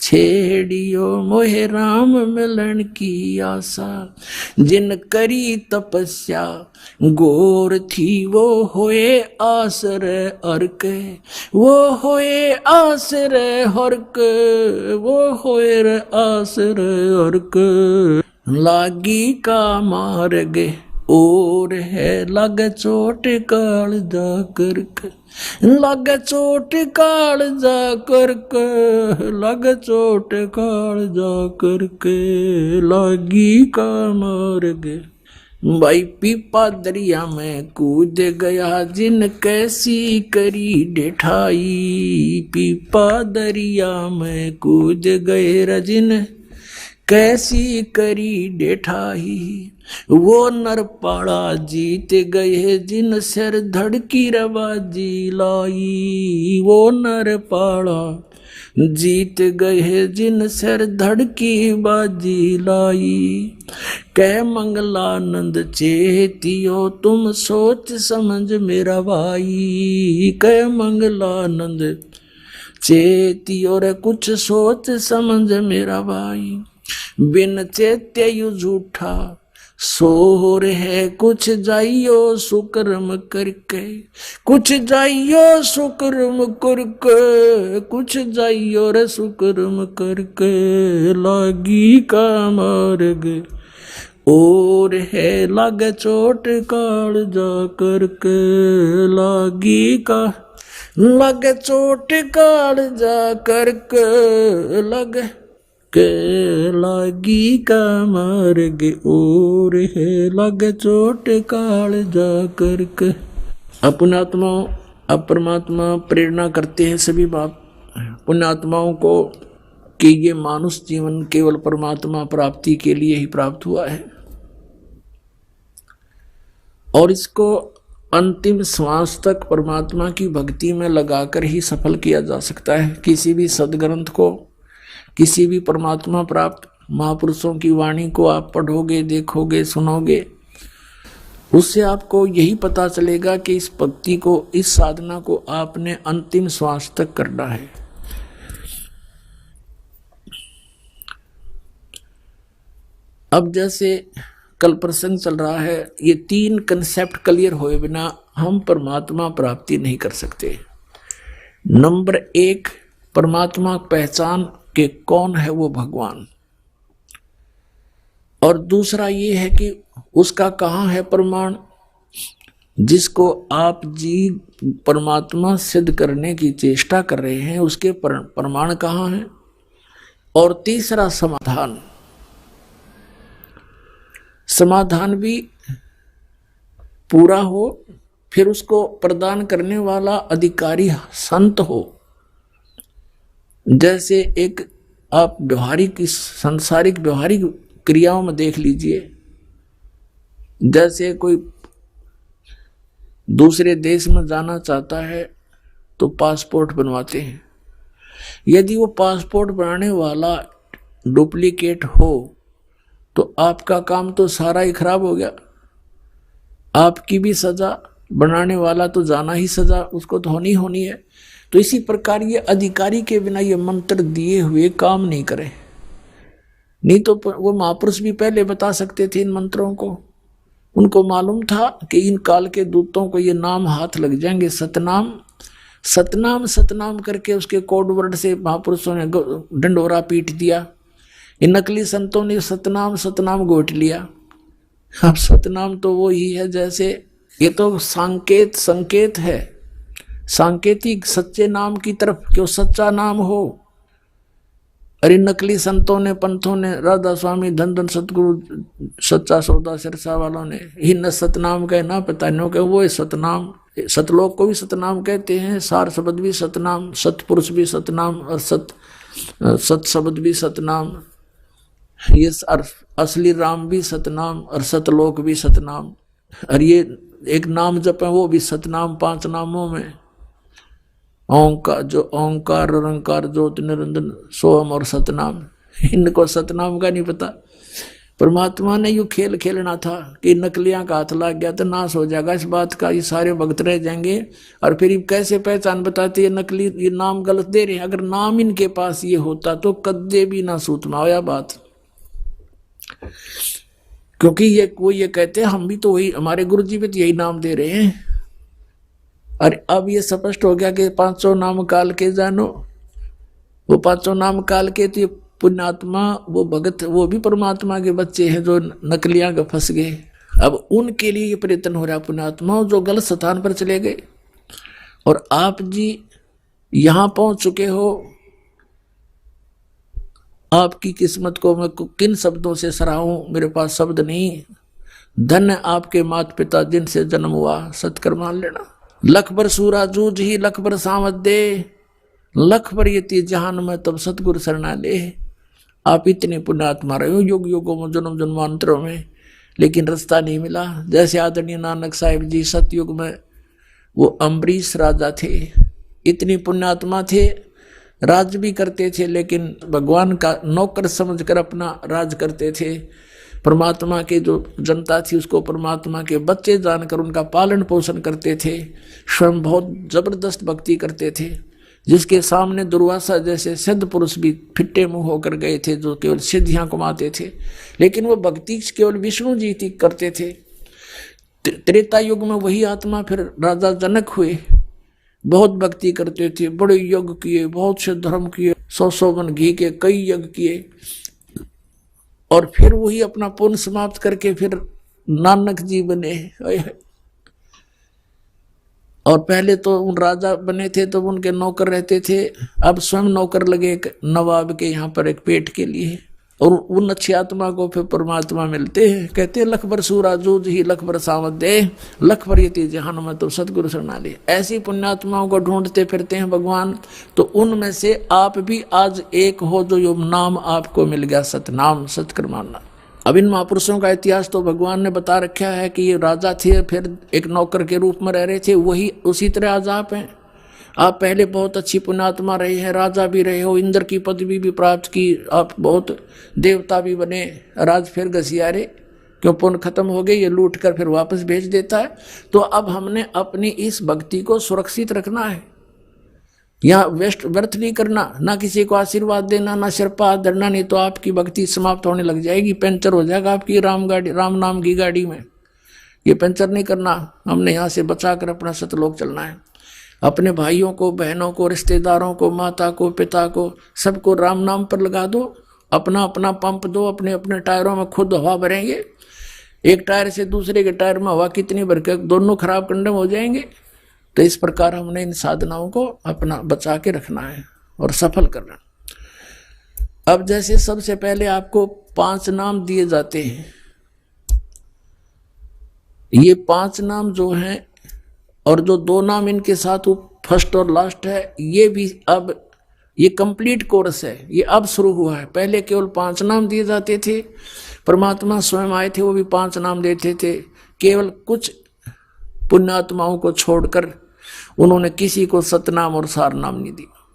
छेड़ियो मोहे राम मिलन की आशा। जिन करी तपस्या गोर थी वो होए आसरे अर्क। वो होए आसरे हर्क। वो होए रे आसरे अर्क लागी का मार्ग और है लग चोट काल जा करके। लग चोट काल जा करके। लग चोट काल जा करके लागी का मार्ग। भाई पीपा दरिया में कूद गया जिन कैसी करी डेठाई। पीपा दरिया में कूद गए रजिन कैसी करी डेठाई। वो नरपाड़ा जीत गए जिन सिर धड़की रबाजी लाई। वो नरपाड़ा जीत गए जिन सिर धड़की बाजी लाई। कै मंगलानंद चेतियो तुम सोच समझ मेरा भाई। कै मंगलानंद चेतियो रे कुछ सोच समझ मेरा भाई। बिन चेत्य यु झूठा सोर है कुछ जाइयो सुकर्म करके। कुछ जाइयो सुकर्म करके। कुछ जाइयो रे सुकर्म करके लागी का मार्ग और है लग चोट काल जा करके लागी का। लग चोट काल जा करके लग के लागी का मार्ग और है लग चोट काल जा करके। पुण्यात्माओं अब परमात्मा प्रेरणा करते हैं सभी बाप पुण्यात्माओं को कि ये मानुष जीवन केवल परमात्मा प्राप्ति के लिए ही प्राप्त हुआ है और इसको अंतिम श्वास तक परमात्मा की भक्ति में लगाकर ही सफल किया जा सकता है। किसी भी सदग्रंथ को, किसी भी परमात्मा प्राप्त महापुरुषों की वाणी को आप पढ़ोगे, देखोगे, सुनोगे, उससे आपको यही पता चलेगा कि इस भक्ति को, इस साधना को आपने अंतिम श्वास तक करना है। अब जैसे कल प्रसंग चल रहा है, ये 3 कंसेप्ट क्लियर हुए बिना हम परमात्मा प्राप्ति नहीं कर सकते। नंबर 1, परमात्मा पहचान के कौन है वो भगवान, और दूसरा ये है कि उसका कहाँ है प्रमाण, जिसको आप जी परमात्मा सिद्ध करने की चेष्टा कर रहे हैं, उसके प्रमाण कहाँ है। और तीसरा समाधान, समाधान भी पूरा हो, फिर उसको प्रदान करने वाला अधिकारी संत हो। जैसे एक आप व्यवहारिक, सांसारिक व्यवहारिक क्रियाओं में देख लीजिए, जैसे कोई दूसरे देश में जाना चाहता है तो पासपोर्ट बनवाते हैं। यदि वो पासपोर्ट बनाने वाला डुप्लीकेट हो तो आपका काम तो सारा ही खराब हो गया, आपकी भी सजा, बनाने वाला तो जाना ही सजा उसको तो होनी है। तो इसी प्रकार ये अधिकारी के बिना ये मंत्र दिए हुए काम नहीं करे। नहीं तो वो महापुरुष भी पहले बता सकते थे इन मंत्रों को, उनको मालूम था कि इन काल के दूतों को ये नाम हाथ लग जाएंगे, सतनाम सतनाम सतनाम करके उसके कोड वर्ड से महापुरुषों ने डंडोरा पीट दिया। इन नकली संतों ने सतनाम सतनाम गोट लिया। अब सतनाम तो वो ही है, जैसे ये तो संकेत है, सांकेतिक सच्चे नाम की तरफ, क्यों सच्चा नाम हो। अरे नकली संतों ने, पंथों ने, राधा स्वामी, धन धन सतगुरु, सच्चा सौदा सिरसा वालों ने ही न सतनाम कहे ना पता नो के वो है सतनाम। सतलोक को भी सतनाम कहते हैं, सार शब्द भी सतनाम, सतपुरुष भी सतनाम, और सत शब्द भी सतनाम, ये असली राम भी सतनाम और सतलोक भी सतनाम। और ये एक नाम जप है वो भी सतनाम, 5 नामों में ओंकार, जो ओंकार निरंकार ज्योति निरंजन सोहम और सतनाम, इनको सतनाम का नहीं पता। परमात्मा ने यू खेल खेलना था कि नकलियां का हाथ लग गया तो नाश हो जाएगा इस बात का, ये सारे भक्त रह जाएंगे। और फिर कैसे पहचान बताते ये नकली, ये नाम गलत दे रहे हैं। अगर नाम इनके पास ये होता तो कद्दे भी ना सूतमा होया बात, क्योंकि ये कहते हैं हम भी तो वही, हमारे गुरु जी भी तो यही नाम दे रहे हैं। और अब ये स्पष्ट हो गया कि 500 नाम काल के जानो, वो 500 नाम काल के तो पुण्यात्मा, वो भगत, वो भी परमात्मा के बच्चे हैं जो नकलियां का फंस गए। अब उनके लिए ये प्रयत्न हो रहा है पुण्यात्मा जो गलत स्थान पर चले गए। और आप जी यहां पहुंच चुके हो, आपकी किस्मत को मैं किन शब्दों से सराहूं, मेरे पास शब्द नहीं। धन्य आपके माता पिता जिनसे जन्म हुआ, सत्कर मान लेना। लख बर सूरा जूझ ही लख बर सावत दे, लख बर यति जहान में तब सतगुरु शरणा ले। आप इतने पुण्यात्मा रहे हो युग युगों में, जन्म जन्मांतरों में, लेकिन रास्ता नहीं मिला। जैसे आदरणीय नानक साहिब जी सतयुग में वो अम्बरीश राजा थे, इतनी पुण्यात्मा थे, राज भी करते थे, लेकिन भगवान का नौकर समझकर अपना राज करते थे। परमात्मा के जो जनता थी उसको परमात्मा के बच्चे जानकर उनका पालन पोषण करते थे। स्वयं बहुत जबरदस्त भक्ति करते थे, जिसके सामने दुर्वासा जैसे सिद्ध पुरुष भी फिट्टे मुंह होकर गए थे, जो केवल सिद्धियां कमाते थे। लेकिन वो भक्ति केवल विष्णु जी की करते थे। त्रेता युग में वही आत्मा फिर राजा जनक हुए, बहुत भक्ति करते थे, बड़े यज्ञ किए, बहुत से धर्म किए, 100 मन घी के कई यज्ञ किए। और फिर वही अपना पुण्य समाप्त करके फिर नानक जी बने। और पहले तो उन राजा बने थे तो उनके नौकर रहते थे, अब स्वयं नौकर लगे एक नवाब के यहाँ पर एक पेट के लिए। और उन अच्छी आत्मा को फिर परमात्मा मिलते हैं। कहते हैं लख बर सूरा जूझ ही लख बर सावत दे, लख बर यति जहान में तो सतगुरु शरणा ले। ऐसी पुण्यात्माओं को ढूंढते फिरते हैं भगवान। तो उनमें से आप भी आज एक हो जो यो नाम आपको मिल गया, सतनाम, सतकर मानना। अब इन महापुरुषों का इतिहास तो भगवान ने बता रखा है कि ये राजा थे, फिर एक नौकर के रूप में रह रहे थे, वही उसी तरह आज आप हैं। आप पहले बहुत अच्छी पुण्यात्मा रहे हैं, राजा भी रहे हो, इंद्र की पदवी भी प्राप्त की, आप बहुत देवता भी बने, राज फिर घसियारे, क्यों पुण्य खत्म हो गए, ये लूट कर फिर वापस भेज देता है। तो अब हमने अपनी इस भक्ति को सुरक्षित रखना है, यहाँ वेस्ट व्यर्थ नहीं करना, ना किसी को आशीर्वाद देना, ना सिर पर हाथ धरना, नहीं तो आपकी भक्ति समाप्त होने लग जाएगी, पंचर हो जाएगा आपकी राम नाम की गाड़ी में। ये पंचर नहीं करना, हमने यहाँ से बचा कर अपना सतलोक चलना है। अपने भाइयों को, बहनों को, रिश्तेदारों को, माता को, पिता को, सबको राम नाम पर लगा दो, अपना अपना पंप दो, अपने अपने टायरों में खुद हवा भरेंगे। एक टायर से दूसरे के टायर में हवा कितनी भर के दोनों खराब कंडम हो जाएंगे। तो इस प्रकार हमने इन साधनाओं को अपना बचा के रखना है और सफल करना। अब जैसे सबसे पहले आपको 5 नाम दिए जाते हैं, ये 5 नाम जो हैं और जो 2 नाम इनके साथ फर्स्ट और लास्ट है, ये भी अब ये कंप्लीट कोर्स है, ये अब शुरू हुआ है। पहले केवल 5 नाम दिए जाते थे, परमात्मा स्वयं आए थे, वो भी 5 नाम देते थे। केवल कुछ पुण्यात्माओं को छोड़कर उन्होंने किसी को सतनाम और सार नाम नहीं दिया।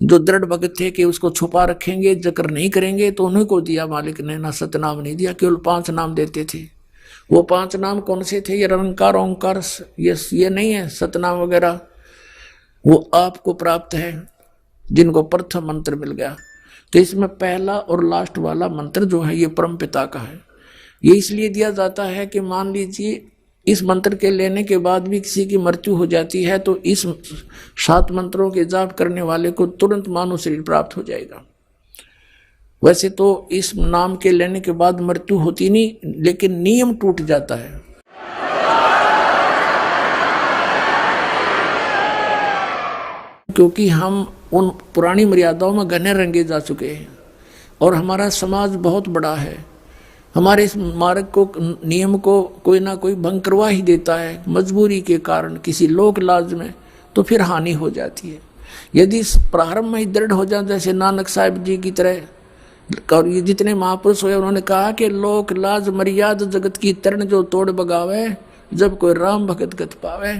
जो दृढ़ भगत थे कि उसको छुपा रखेंगे, जिक्र नहीं करेंगे, तो उन्हीं को दिया मालिक ने, ना सतनाम नहीं दिया, केवल 5 नाम देते थे। वो 5 नाम कौन से थे? ये निरंकार, ओंकार, ये नहीं है सतनाम वगैरह, वो आपको प्राप्त है जिनको प्रथम मंत्र मिल गया। तो इसमें पहला और लास्ट वाला मंत्र जो है ये परम पिता का है। ये इसलिए दिया जाता है कि मान लीजिए इस मंत्र के लेने के बाद भी किसी की मृत्यु हो जाती है तो इस 7 मंत्रों के जाप करने वाले को तुरंत मानव शरीर प्राप्त हो जाएगा। वैसे तो इस नाम के लेने के बाद मृत्यु होती नहीं, लेकिन नियम टूट जाता है। क्योंकि हम उन पुरानी मर्यादाओं में घने रंगे जा चुके हैं और हमारा समाज बहुत बड़ा है। हमारे इस मार्ग को, नियम को कोई ना कोई भंग करवा ही देता है मजबूरी के कारण, किसी लोक लाज में, तो फिर हानि हो जाती है। यदि प्रारंभ में ही दृढ़ हो जाए, जैसे नानक साहिब जी की तरह, और ये जितने महापुरुष हुए उन्होंने कहा कि लोक लाज मर्यादा जगत की तरण जो तोड़ बगावे, जब कोई राम भगत गत पावे।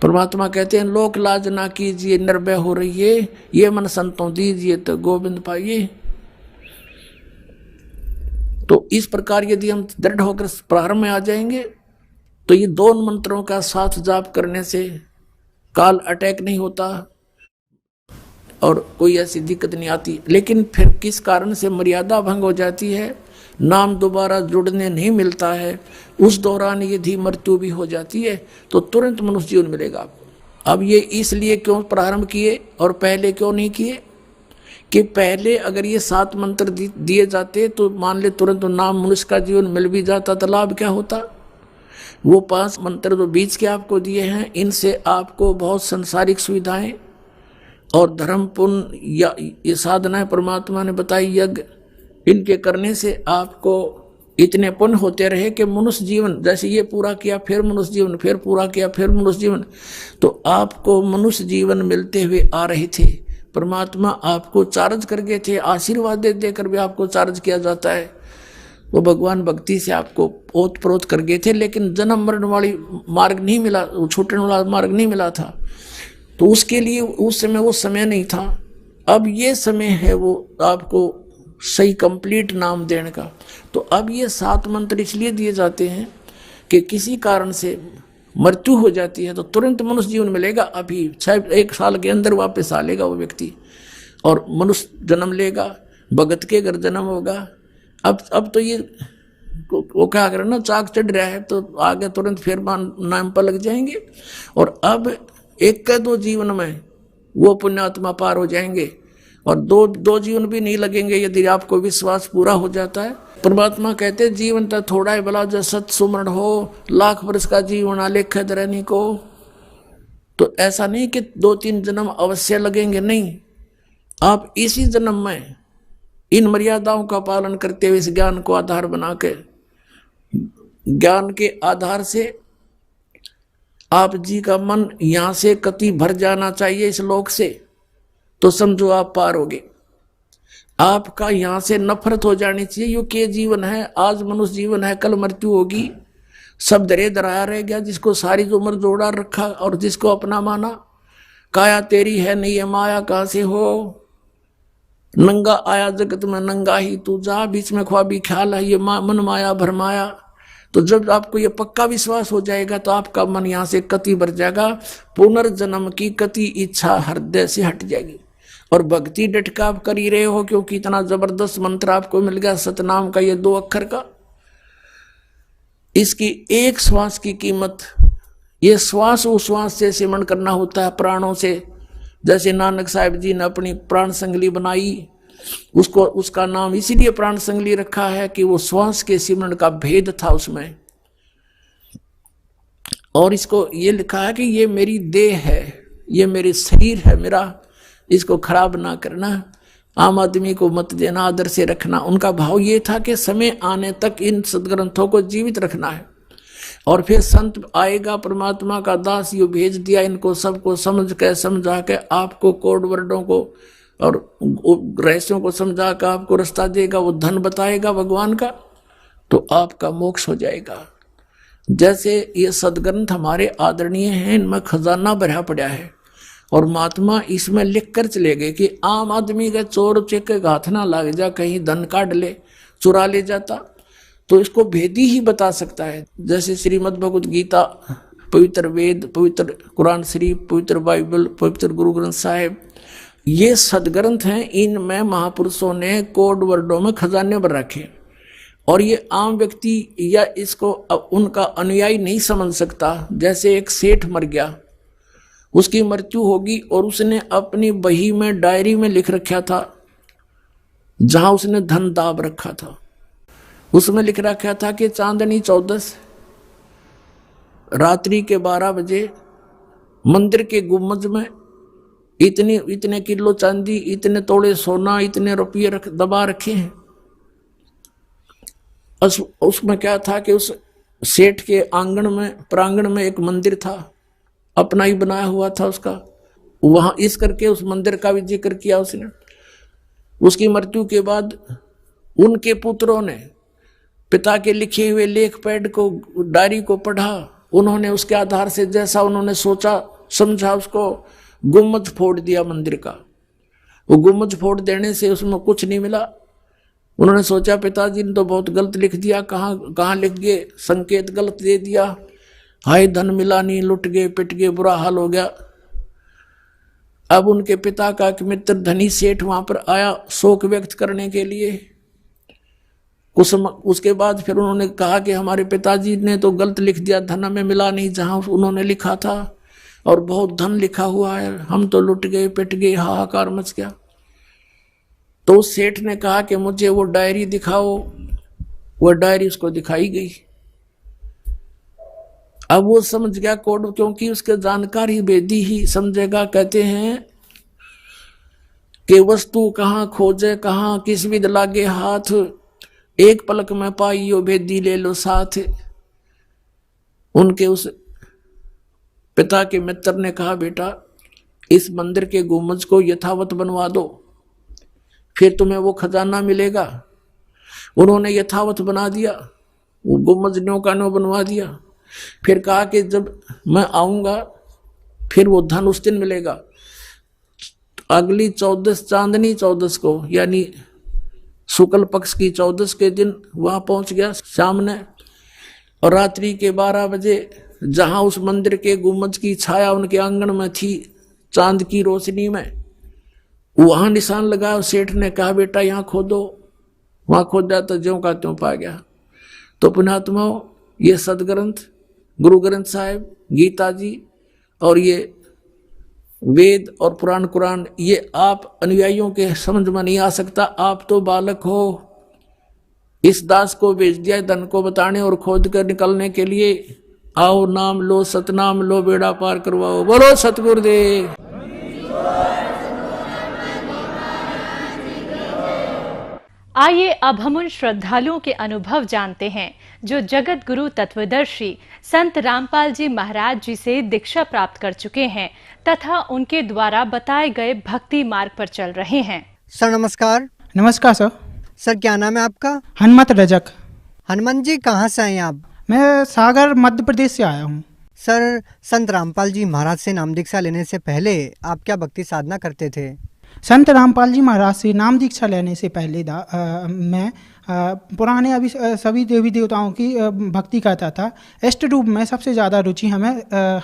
परमात्मा कहते हैं लोक लाज ना कीजिए निर्भय हो रहिए, ये मन संतों दीजिए तो गोविंद पाइए। तो इस प्रकार यदि हम दृढ़ होकर प्रारंभ में आ जाएंगे तो ये 2 मंत्रों का साथ जाप करने से काल अटैक नहीं होता और कोई ऐसी दिक्कत नहीं आती। लेकिन फिर किस कारण से मर्यादा भंग हो जाती है, नाम दोबारा जुड़ने नहीं मिलता है, उस दौरान यदि मृत्यु भी हो जाती है तो तुरंत मनुष्य जीवन मिलेगा आपको। अब ये इसलिए क्यों प्रारंभ किए और पहले क्यों नहीं किए कि पहले अगर ये 7 मंत्र दिए जाते तो मान ले तुरंत नाम मनुष्य का जीवन मिल भी जाता तो लाभ क्या होता। वो 5 मंत्र जो बीच के आपको दिए हैं, इनसे आपको बहुत संसारिक सुविधाएं और धर्म पुण्य या ये साधनाएं परमात्मा ने बताई, यज्ञ, इनके करने से आपको इतने पुण्य होते रहे कि मनुष्य जीवन, जैसे ये पूरा किया फिर मनुष्य जीवन, फिर पूरा किया फिर मनुष्य जीवन, तो आपको मनुष्य जीवन मिलते हुए आ रहे थे। परमात्मा आपको चार्ज कर गए थे, आशीर्वाद दे देकर भी आपको चार्ज किया जाता है। वो भगवान भक्ति से आपको ओत प्रोत कर गए थे, लेकिन जन्म मरण वाली मार्ग नहीं मिला, छूटने वाला मार्ग नहीं मिला था। तो उसके लिए उस समय वो समय नहीं था। अब ये समय है वो आपको सही कंप्लीट नाम देने का। तो अब ये 7 मंत्र इसलिए दिए जाते हैं कि किसी कारण से मृत्यु हो जाती है तो तुरंत मनुष्य जीवन मिलेगा, अभी शायद 1 साल के अंदर वापस आ लेगा वो व्यक्ति और मनुष्य जन्म लेगा, भगत के घर जन्म होगा। अब तो ये वो क्या करें ना, चाक चढ़ रहा है तो आगे तुरंत फिर नाम पर लग जाएंगे और अब 1-2 जीवन में वो पुण्यात्मा पार हो जाएंगे और दो जीवन भी नहीं लगेंगे यदि आपको विश्वास पूरा हो जाता है। परमात्मा कहते हैं जीवन तो थोड़ा ही भला जो सत सुमरण हो, लाख वर्ष का जीवन आलेखत रहने को। तो ऐसा नहीं कि 2-3 जन्म अवश्य लगेंगे, नहीं, आप इसी जन्म में इन मर्यादाओं का पालन करते हुए इस ज्ञान को आधार बना के, ज्ञान के आधार से आप जी का मन यहां से कति भर जाना चाहिए इस लोक से, तो समझो आप पार होगे। आपका यहाँ से नफरत हो जानी चाहिए। यो के जीवन है, आज मनुष्य जीवन है, कल मृत्यु होगी। सब दरे दराया रह गया, जिसको सारी उम्र जोड़ा रखा और जिसको अपना माना। काया तेरी है नहीं है माया कहाँ से हो, नंगा आया जगत में नंगा ही तू जा, बीच में ख्वाबी ख्याल है ये मन माया भरमाया। तो जब आपको ये पक्का विश्वास हो जाएगा तो आपका मन यहाँ से कति भर जाएगा, पुनर्जन्म की कति इच्छा हृदय से हट जाएगी। और भक्ति डट का आप कर ही रहे हो, क्योंकि इतना जबरदस्त मंत्र आपको मिल गया सतनाम का, ये 2 अक्षर का। इसकी एक श्वास की कीमत, ये श्वास उश्वास से सिमरण करना होता है, प्राणों से। जैसे नानक साहिब जी ने अपनी प्राण संगली बनाई, उसको उसका नाम इसीलिए प्राण संगली रखा है कि वो श्वास के सिमरण का भेद था उसमें। और इसको ये लिखा है कि ये मेरी देह है, ये मेरे शरीर है मेरा, इसको खराब ना करना, आम आदमी को मत देना, आदर से रखना। उनका भाव ये था कि समय आने तक इन सदग्रंथों को जीवित रखना है। और फिर संत आएगा, परमात्मा का दास यो भेज दिया, इनको सबको समझ के समझा के आपको कोड वर्डों को और रहस्यों को समझा कर आपको रास्ता देगा, वो धन बताएगा भगवान का, तो आपका मोक्ष हो जाएगा। जैसे ये सदग्रंथ हमारे आदरणीय हैं, इनमें खजाना भरा पड़ा है और महात्मा इसमें लिख कर चले गए कि आम आदमी का चोर चेक हाथ ना लग जा, कहीं धन काट ले, चुरा ले जाता, तो इसको भेदी ही बता सकता है। जैसे श्रीमद् भगवद गीता, पवित्र वेद, पवित्र कुरान शरीफ, पवित्र बाइबल, पवित्र गुरु ग्रंथ साहिब, ये सदग्रंथ हैं। इनमें महापुरुषों ने कोड वर्डों में खजाने भर रखे और ये आम व्यक्ति या इसको उनका अनुयायी नहीं समझ सकता। जैसे एक सेठ मर गया, उसकी मृत्यु होगी और उसने अपनी बही में डायरी में लिख रखा था, जहां उसने धन दाब रखा था, उसमें लिख रखा था कि चांदनी 14 रात्रि के 12 बजे मंदिर के गुम्बद में इतने किलो चांदी, इतने तोड़े सोना, इतने रुपये दबा रखे हैं। उसमें क्या था कि उस सेठ के आंगन में, प्रांगण में एक मंदिर था, अपना ही बनाया हुआ था उसका। वहां इस करके उस मंदिर का भी जिक्र किया उसने। उसकी मृत्यु के बाद उनके पुत्रों ने पिता के लिखे हुए लेख पैड को, डायरी को पढ़ा। उन्होंने उसके आधार से जैसा उन्होंने सोचा समझा, उसको गुम्बद फोड़ दिया मंदिर का। वो गुम्बद फोड़ देने से उसमें कुछ नहीं मिला। उन्होंने सोचा पिताजी ने तो बहुत गलत लिख दिया, कहाँ लिख गए, संकेत गलत दे दिया, हाय धन मिला नहीं, लुट गए, पिट गए, बुरा हाल हो गया। अब उनके पिता का एक मित्र धनी सेठ वहां पर आया शोक व्यक्त करने के लिए। उसके बाद फिर उन्होंने कहा कि हमारे पिताजी ने तो गलत लिख दिया, धन हमें मिला नहीं जहां उन्होंने लिखा था, और बहुत धन लिखा हुआ है, हम तो लुट गए, पिट गए, हाहाकार मच गया। तो उस सेठ ने कहा कि मुझे वो डायरी दिखाओ। वो डायरी उसको दिखाई गई। अब वो समझ गया कोड, क्योंकि उसके जानकार ही वेदी ही समझेगा। कहते हैं कि वस्तु कहाँ खोजे कहाँ, किस विद लागे हाथ, एक पलक में पाइयो भेदी ले लो साथ। उनके उस पिता के मित्र ने कहा बेटा इस मंदिर के गुम्बद को यथावत बनवा दो, फिर तुम्हें वो खजाना मिलेगा। उन्होंने यथावत बना दिया, वो गुम्बद न्यों का न्यों बनवा दिया। फिर कहा कि जब मैं आऊंगा फिर वो धन उस दिन मिलेगा। अगली 14 चांदनी 14 को, यानी शुक्ल पक्ष की 14 के दिन वहां पहुंच गया शाम ने, और रात्रि के 12 बजे जहां उस मंदिर के गुम्बद की छाया उनके आंगन में थी चांद की रोशनी में, वहां निशान लगाया। सेठ ने कहा बेटा यहाँ खोदो। वहां खोदा तो ज्यों का त्यों पा गया। तो पुण्यात्माओं, ये सदग्रंथ गुरु ग्रंथ साहिब, गीता जी और ये वेद और पुराण कुरान, ये आप अनुयायियों के समझ में नहीं आ सकता। आप तो बालक हो। इस दास को भेज दिया धन को बताने और खोद कर निकलने के लिए। आओ नाम लो, सतनाम लो, बेड़ा पार करवाओ। बोलो सतगुरुदेव। आइए अब हम उन श्रद्धालुओं के अनुभव जानते हैं जो जगत गुरु तत्वदर्शी संत रामपाल जी महाराज जी से दीक्षा प्राप्त कर चुके हैं तथा उनके द्वारा बताए गए भक्ति मार्ग पर चल रहे हैं। सर नमस्कार। नमस्कार सर। सर क्या नाम है आपका? हनुमत रजक। हनुमान जी कहाँ से आए आप? मैं सागर मध्य प्रदेश से आया हूँ। सर संत रामपाल जी महाराज से नाम दीक्षा लेने से पहले आप क्या भक्ति साधना करते थे? संत रामपाल जी महाराज से नाम दीक्षा लेने से पहले मैं पुराने अभी सभी देवी देवताओं की भक्ति करता था। इष्ट रूप में सबसे ज़्यादा रुचि हमें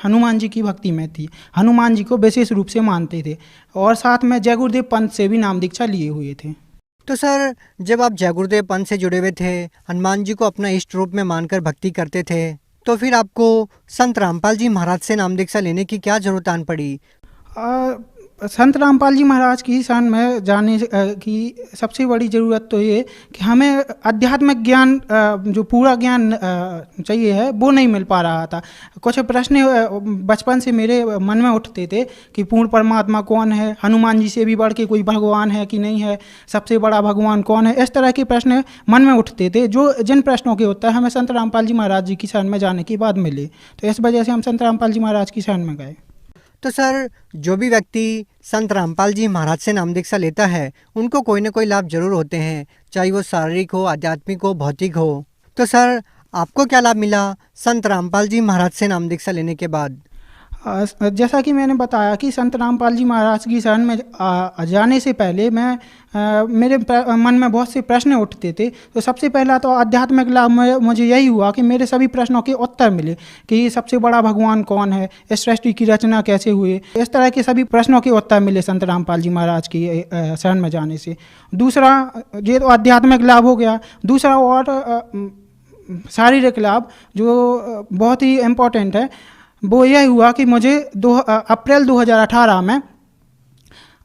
हनुमान जी की भक्ति में थी। हनुमान जी को विशेष रूप से मानते थे और साथ में जय गुरुदेव पंथ से भी नाम दीक्षा लिए हुए थे। तो सर जब आप जय गुरुदेव पंथ से जुड़े हुए थे, हनुमान जी को अपना इष्ट रूप में मानकर भक्ति करते थे, तो फिर आपको संत रामपाल जी महाराज से नाम दीक्षा लेने की क्या जरूरत आन पड़ी? संत रामपाल जी महाराज की शरण में जाने की सबसे बड़ी ज़रूरत तो ये कि हमें आध्यात्मिक ज्ञान जो पूरा ज्ञान चाहिए है वो नहीं मिल पा रहा था। कुछ प्रश्न बचपन से मेरे मन में उठते थे कि पूर्ण परमात्मा कौन है, हनुमान जी से भी बढ़ के कोई भगवान है कि नहीं है, सबसे बड़ा भगवान कौन है, इस तरह के प्रश्न मन में उठते थे, जो जिन प्रश्नों के उत्तर हमें संत रामपाल जी महाराज जी की शरण में जाने के बाद मिले। तो इस वजह से हम संत रामपाल जी महाराज की शरण में गए। तो सर जो भी व्यक्ति संत रामपाल जी महाराज से नाम दीक्षा लेता है उनको कोई ना कोई लाभ जरूर होते हैं, चाहे वो शारीरिक हो, आध्यात्मिक हो, भौतिक हो। तो सर आपको क्या लाभ मिला संत रामपाल जी महाराज से नाम दीक्षा लेने के बाद? जैसा कि मैंने बताया कि संत रामपाल जी महाराज की शरण में जाने से पहले मेरे मन में बहुत से प्रश्न उठते थे। तो सबसे पहला तो आध्यात्मिक लाभ में मुझे यही हुआ कि मेरे सभी प्रश्नों के उत्तर मिले कि सबसे बड़ा भगवान कौन है, इस सृष्टि की रचना कैसे हुई, इस तरह के सभी प्रश्नों के उत्तर मिले संत रामपाल जी महाराज की शरण में जाने से। दूसरा ये तो आध्यात्मिक लाभ हो गया। दूसरा और शारीरिक लाभ जो बहुत ही इम्पोर्टेंट है वो यह हुआ कि मुझे अप्रैल 2018 में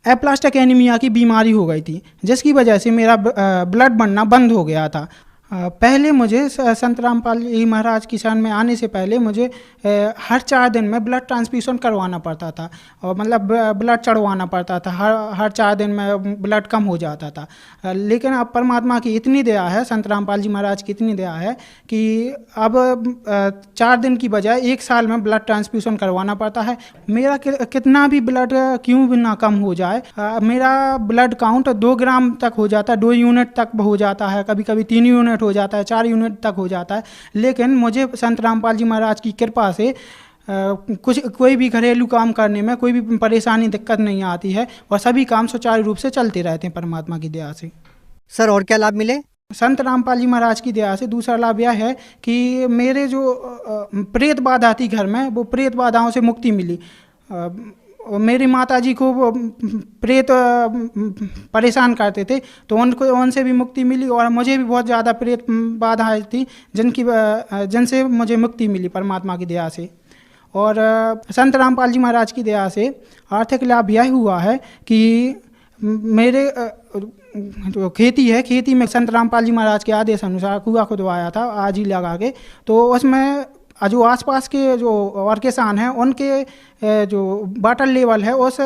एप्लास्टिक एनीमिया की बीमारी हो गई थी, जिसकी वजह से मेरा ब्लड बनना बंद हो गया था। पहले मुझे संत रामपाल जी महाराज की शरण में आने से पहले मुझे हर 4 दिन में ब्लड ट्रांसफ्यूज़न करवाना पड़ता था, और मतलब ब्लड चढ़वाना पड़ता था। हर 4 दिन में ब्लड कम हो जाता था। लेकिन अब परमात्मा की इतनी दया है, संत रामपाल जी महाराज की इतनी दया है कि अब 4 दिन की बजाय 1 साल में ब्लड ट्रांसफ्यूज़न करवाना पड़ता है। मेरा कितना भी ब्लड क्यों भी ना कम हो जाए, मेरा ब्लड काउंट 2 ग्राम तक हो जाता है, 2 यूनिट तक हो जाता है, कभी कभी 3 यूनिट हो जाता है, 4 यूनिट तक हो जाता है। लेकिन मुझे संत रामपाल जी महाराज की कृपा से कोई भी घरेलू काम करने में कोई भी परेशानी दिक्कत नहीं आती है और सभी काम सुचारू रूप से चलते रहते हैं परमात्मा की दया से। सर और क्या लाभ मिले? संत रामपाल जी महाराज की दया से दूसरा लाभ यह है कि मेरे जो प्रेत बाधा थी घर में, वो प्रेत बाधाओं से मुक्ति मिली। मेरी माता जी को प्रेत परेशान करते थे, तो उनसे भी मुक्ति मिली, और मुझे भी बहुत ज़्यादा प्रेत बाधाएं थी जिनसे मुझे मुक्ति मिली परमात्मा की दया से। और संत रामपाल जी महाराज की दया से आर्थिक लाभ यह हुआ है कि मेरे जो खेती है, खेती में संत रामपाल जी महाराज के आदेश अनुसार कुआं खुदवाया था आज ही लगा के। तो उसमें जो आसपास के जो और किसान हैं उनके जो वाटर लेवल है उस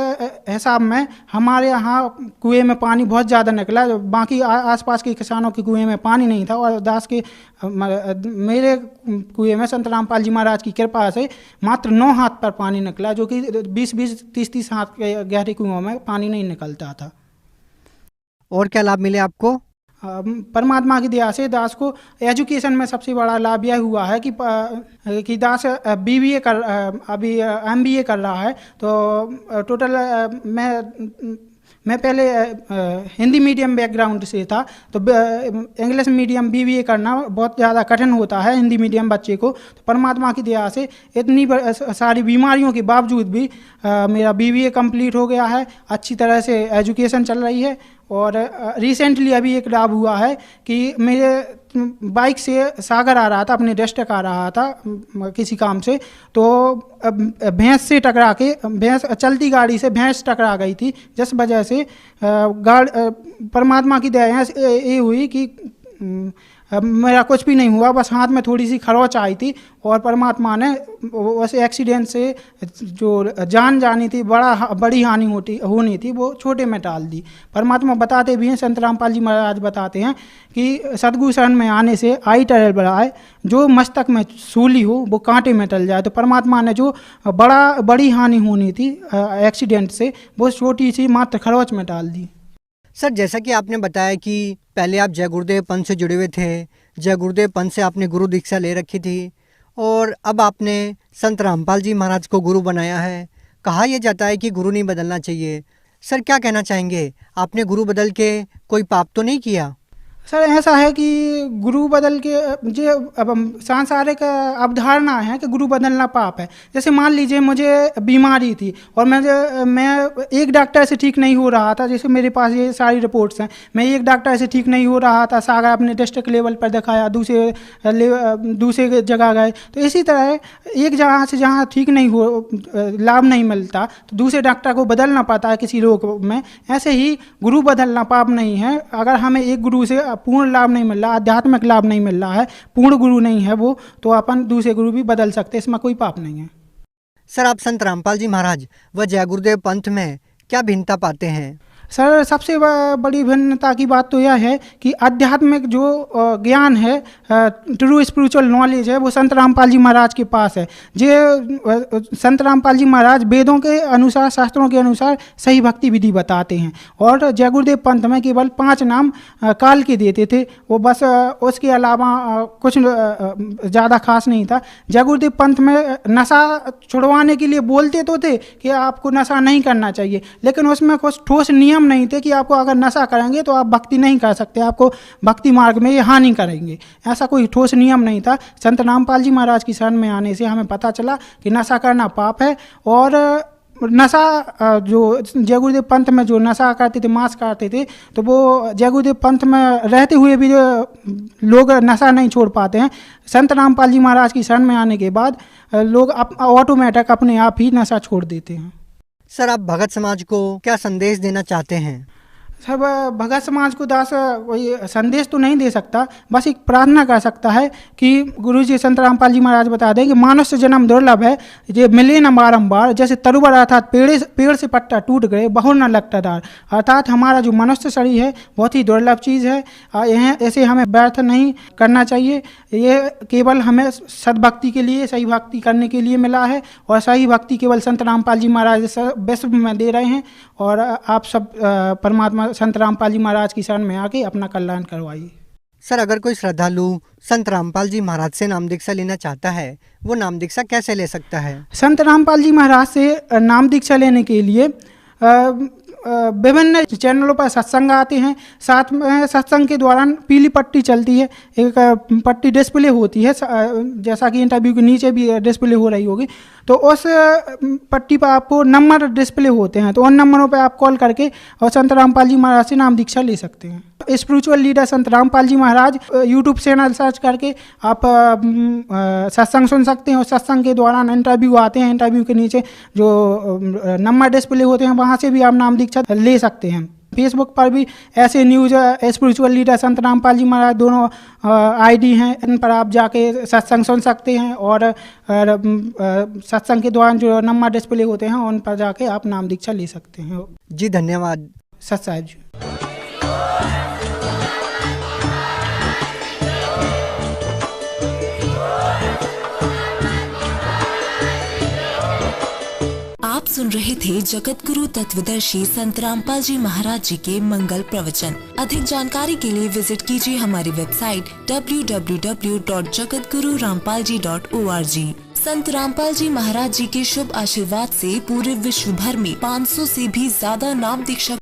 हिसाब में हमारे यहाँ कुएं में पानी बहुत ज़्यादा निकला। जो बाकी आसपास के किसानों के कुएं में पानी नहीं था, और मेरे कुएं में संत रामपाल जी महाराज की कृपा से मात्र 9 हाथ पर पानी निकला, जो कि 20-20, 30-30 हाथ के गहरे कुओं में पानी नहीं निकलता था। और क्या लाभ मिले आपको? परमात्मा की दया से दास को एजुकेशन में सबसे बड़ा लाभ यह हुआ है कि दास BBA अभी MBA कर रहा है। तो टोटल मैं पहले हिंदी मीडियम बैकग्राउंड से था, तो इंग्लिश मीडियम BBA करना बहुत ज़्यादा कठिन होता है हिंदी मीडियम बच्चे को। तो परमात्मा की दया से इतनी सारी बीमारियों के बावजूद भी मेरा BBA कंप्लीट हो गया है, अच्छी तरह से एजुकेशन चल रही है। और रिसेंटली अभी एक लाभ हुआ है कि मेरे बाइक से सागर आ रहा था, अपने डिस्ट्रिक्ट आ रहा था किसी काम से, तो भैंस से टकरा के चलती गाड़ी से भैंस टकरा गई थी, जिस वजह से परमात्मा की दया ये हुई कि मेरा कुछ भी नहीं हुआ, बस हाथ में थोड़ी सी खरोंच आई थी, और परमात्मा ने उस एक्सीडेंट से जो जान जानी थी, बड़ी हानि होनी थी, वो छोटे में टाल दी। परमात्मा बताते भी हैं, संत रामपाल जी महाराज बताते हैं कि सद्गुरु शरण में आने से आई टल बढ़ाए, जो मस्तक में सूली हो वो कांटे में टल जाए। तो परमात्मा ने जो बड़ी हानि होनी थी एक्सीडेंट से, वो छोटी सी मात्र खरोंच में टाल दी। सर, जैसा कि आपने बताया कि पहले आप जय गुरुदेव पंथ से जुड़े हुए थे, जय गुरुदेव पंथ से आपने गुरु दीक्षा ले रखी थी और अब आपने संत रामपाल जी महाराज को गुरु बनाया है। कहा यह जाता है कि गुरु नहीं बदलना चाहिए। सर, क्या कहना चाहेंगे, आपने गुरु बदल के कोई पाप तो नहीं किया? सर, ऐसा है कि गुरु बदल के जो अब सांसारिक अवधारणा है कि गुरु बदलना पाप है। जैसे मान लीजिए मुझे बीमारी थी और मैं एक डॉक्टर से ठीक नहीं हो रहा था, जैसे मेरे पास ये सारी रिपोर्ट्स हैं, मैं एक डॉक्टर से ठीक नहीं हो रहा था, सागर अपने डिस्ट्रिक्ट लेवल पर दिखाया, दूसरे जगह गए, तो इसी तरह एक जगह से जहाँ ठीक नहीं हो, लाभ नहीं मिलता, तो दूसरे डॉक्टर को बदलना पड़ता है किसी रोग में। ऐसे ही गुरु बदलना पाप नहीं है। अगर हमें एक गुरु से पूर्ण लाभ नहीं मिल रहा, आध्यात्मिक लाभ नहीं मिल रहा है, पूर्ण गुरु नहीं है वो, तो अपन दूसरे गुरु भी बदल सकते, इसमें कोई पाप नहीं है। सर, आप संत रामपाल जी महाराज व जय गुरुदेव पंथ में क्या भिन्नता पाते हैं? सर, सबसे बड़ी भिन्नता की बात तो यह है कि आध्यात्मिक जो ज्ञान है, ट्रू स्पिरिचुअल नॉलेज है, वो संत रामपाल जी महाराज के पास है। संत रामपाल जी महाराज वेदों के अनुसार, शास्त्रों के अनुसार सही भक्ति विधि बताते हैं। और जय गुरुदेव पंथ में केवल 5 नाम काल के देते थे, वो बस, उसके अलावा कुछ ज़्यादा खास नहीं था। जय गुरुदेव पंथ में नशा छुड़वाने के लिए बोलते तो थे कि आपको नशा नहीं करना चाहिए, लेकिन उसमें कुछ ठोस नियम नहीं थे कि आपको अगर नशा करेंगे तो आप भक्ति नहीं कर सकते, आपको भक्ति मार्ग में ये हानि करेंगे, ऐसा कोई ठोस नियम नहीं था। संत रामपाल जी महाराज की शरण में आने से हमें पता चला कि नशा करना पाप है। और नशा, जो जय गुरुदेव पंथ में जो नशा करते थे, मांस खाते थे, तो वो जय गुरुदेव पंथ में रहते हुए भी लोग नशा नहीं छोड़ पाते हैं। संत रामपाल जी महाराज की शरण में आने के बाद लोग ऑटोमेटिक अपने आप ही नशा छोड़ देते हैं। सर, आप भगत समाज को क्या संदेश देना चाहते हैं? सब भगत समाज को दास कोई संदेश तो नहीं दे सकता, बस एक प्रार्थना कर सकता है कि गुरु जी संत रामपाल जी महाराज बता दें कि मानुष्य जन्म दुर्लभ है, ये मिले न बारंबार, जैसे तरुवर अर्थात पेड़ से पत्ता टूट गए, बहु न लगता डार। अर्थात हमारा जो मनुष्य शरीर है बहुत ही दुर्लभ चीज़ है, ऐसे हमें व्यर्थ नहीं करना चाहिए। ये केवल हमें सद्भक्ति के लिए, सही भक्ति करने के लिए मिला है, और सही भक्ति केवल संत रामपाल जी महाराज विश्व में दे रहे हैं। और आप सब परमात्मा संत रामपाल जी महाराज की शरण में आके अपना कल्याण करवाइए। सर, अगर कोई श्रद्धालु संत रामपाल जी महाराज से नाम दीक्षा लेना चाहता है, वो नाम दीक्षा कैसे ले सकता है? संत रामपाल जी महाराज से नाम दीक्षा लेने के लिए विभिन्न चैनलों पर सत्संग आते हैं। साथ में सत्संग के दौरान पीली पट्टी चलती है, एक पट्टी डिस्प्ले होती है, जैसा कि इंटरव्यू के नीचे भी डिस्प्ले हो रही होगी, तो उस पट्टी पर आपको नंबर डिस्प्ले होते हैं, तो उन नंबरों पर आप कॉल करके और संत रामपाल जी महाराज से नाम दीक्षा ले सकते हैं। स्पिरिचुअल लीडर संत रामपाल जी महाराज यूट्यूब चैनल सर्च करके आप सत्संग सुन सकते हैं, और सत्संग के दौरान इंटरव्यू आते हैं, इंटरव्यू के नीचे जो नंबर डिस्प्ले होते हैं वहाँ से भी आप नाम दीक्षा ले सकते हैं। फेसबुक पर भी ऐसे न्यूज़ स्पिरिचुअल लीडर संत रामपाल जी महाराज दोनों आईडी हैं, इन पर आप जाके सत्संग सुन सकते हैं, और सत्संग के दौरान जो नंबर डिस्प्ले होते हैं उन पर जाके आप नाम दीक्षा ले सकते हैं। जी धन्यवाद सत साहिब जी। आप सुन रहे थे जगत गुरु तत्वदर्शी संत रामपाल जी महाराज जी के मंगल प्रवचन। अधिक जानकारी के लिए विजिट कीजिए हमारी वेबसाइट www.jagatgururampalji.org। संत रामपाल जी महाराज जी के शुभ आशीर्वाद से पूरे विश्व भर में 500 से भी ज्यादा नाम दीक्षा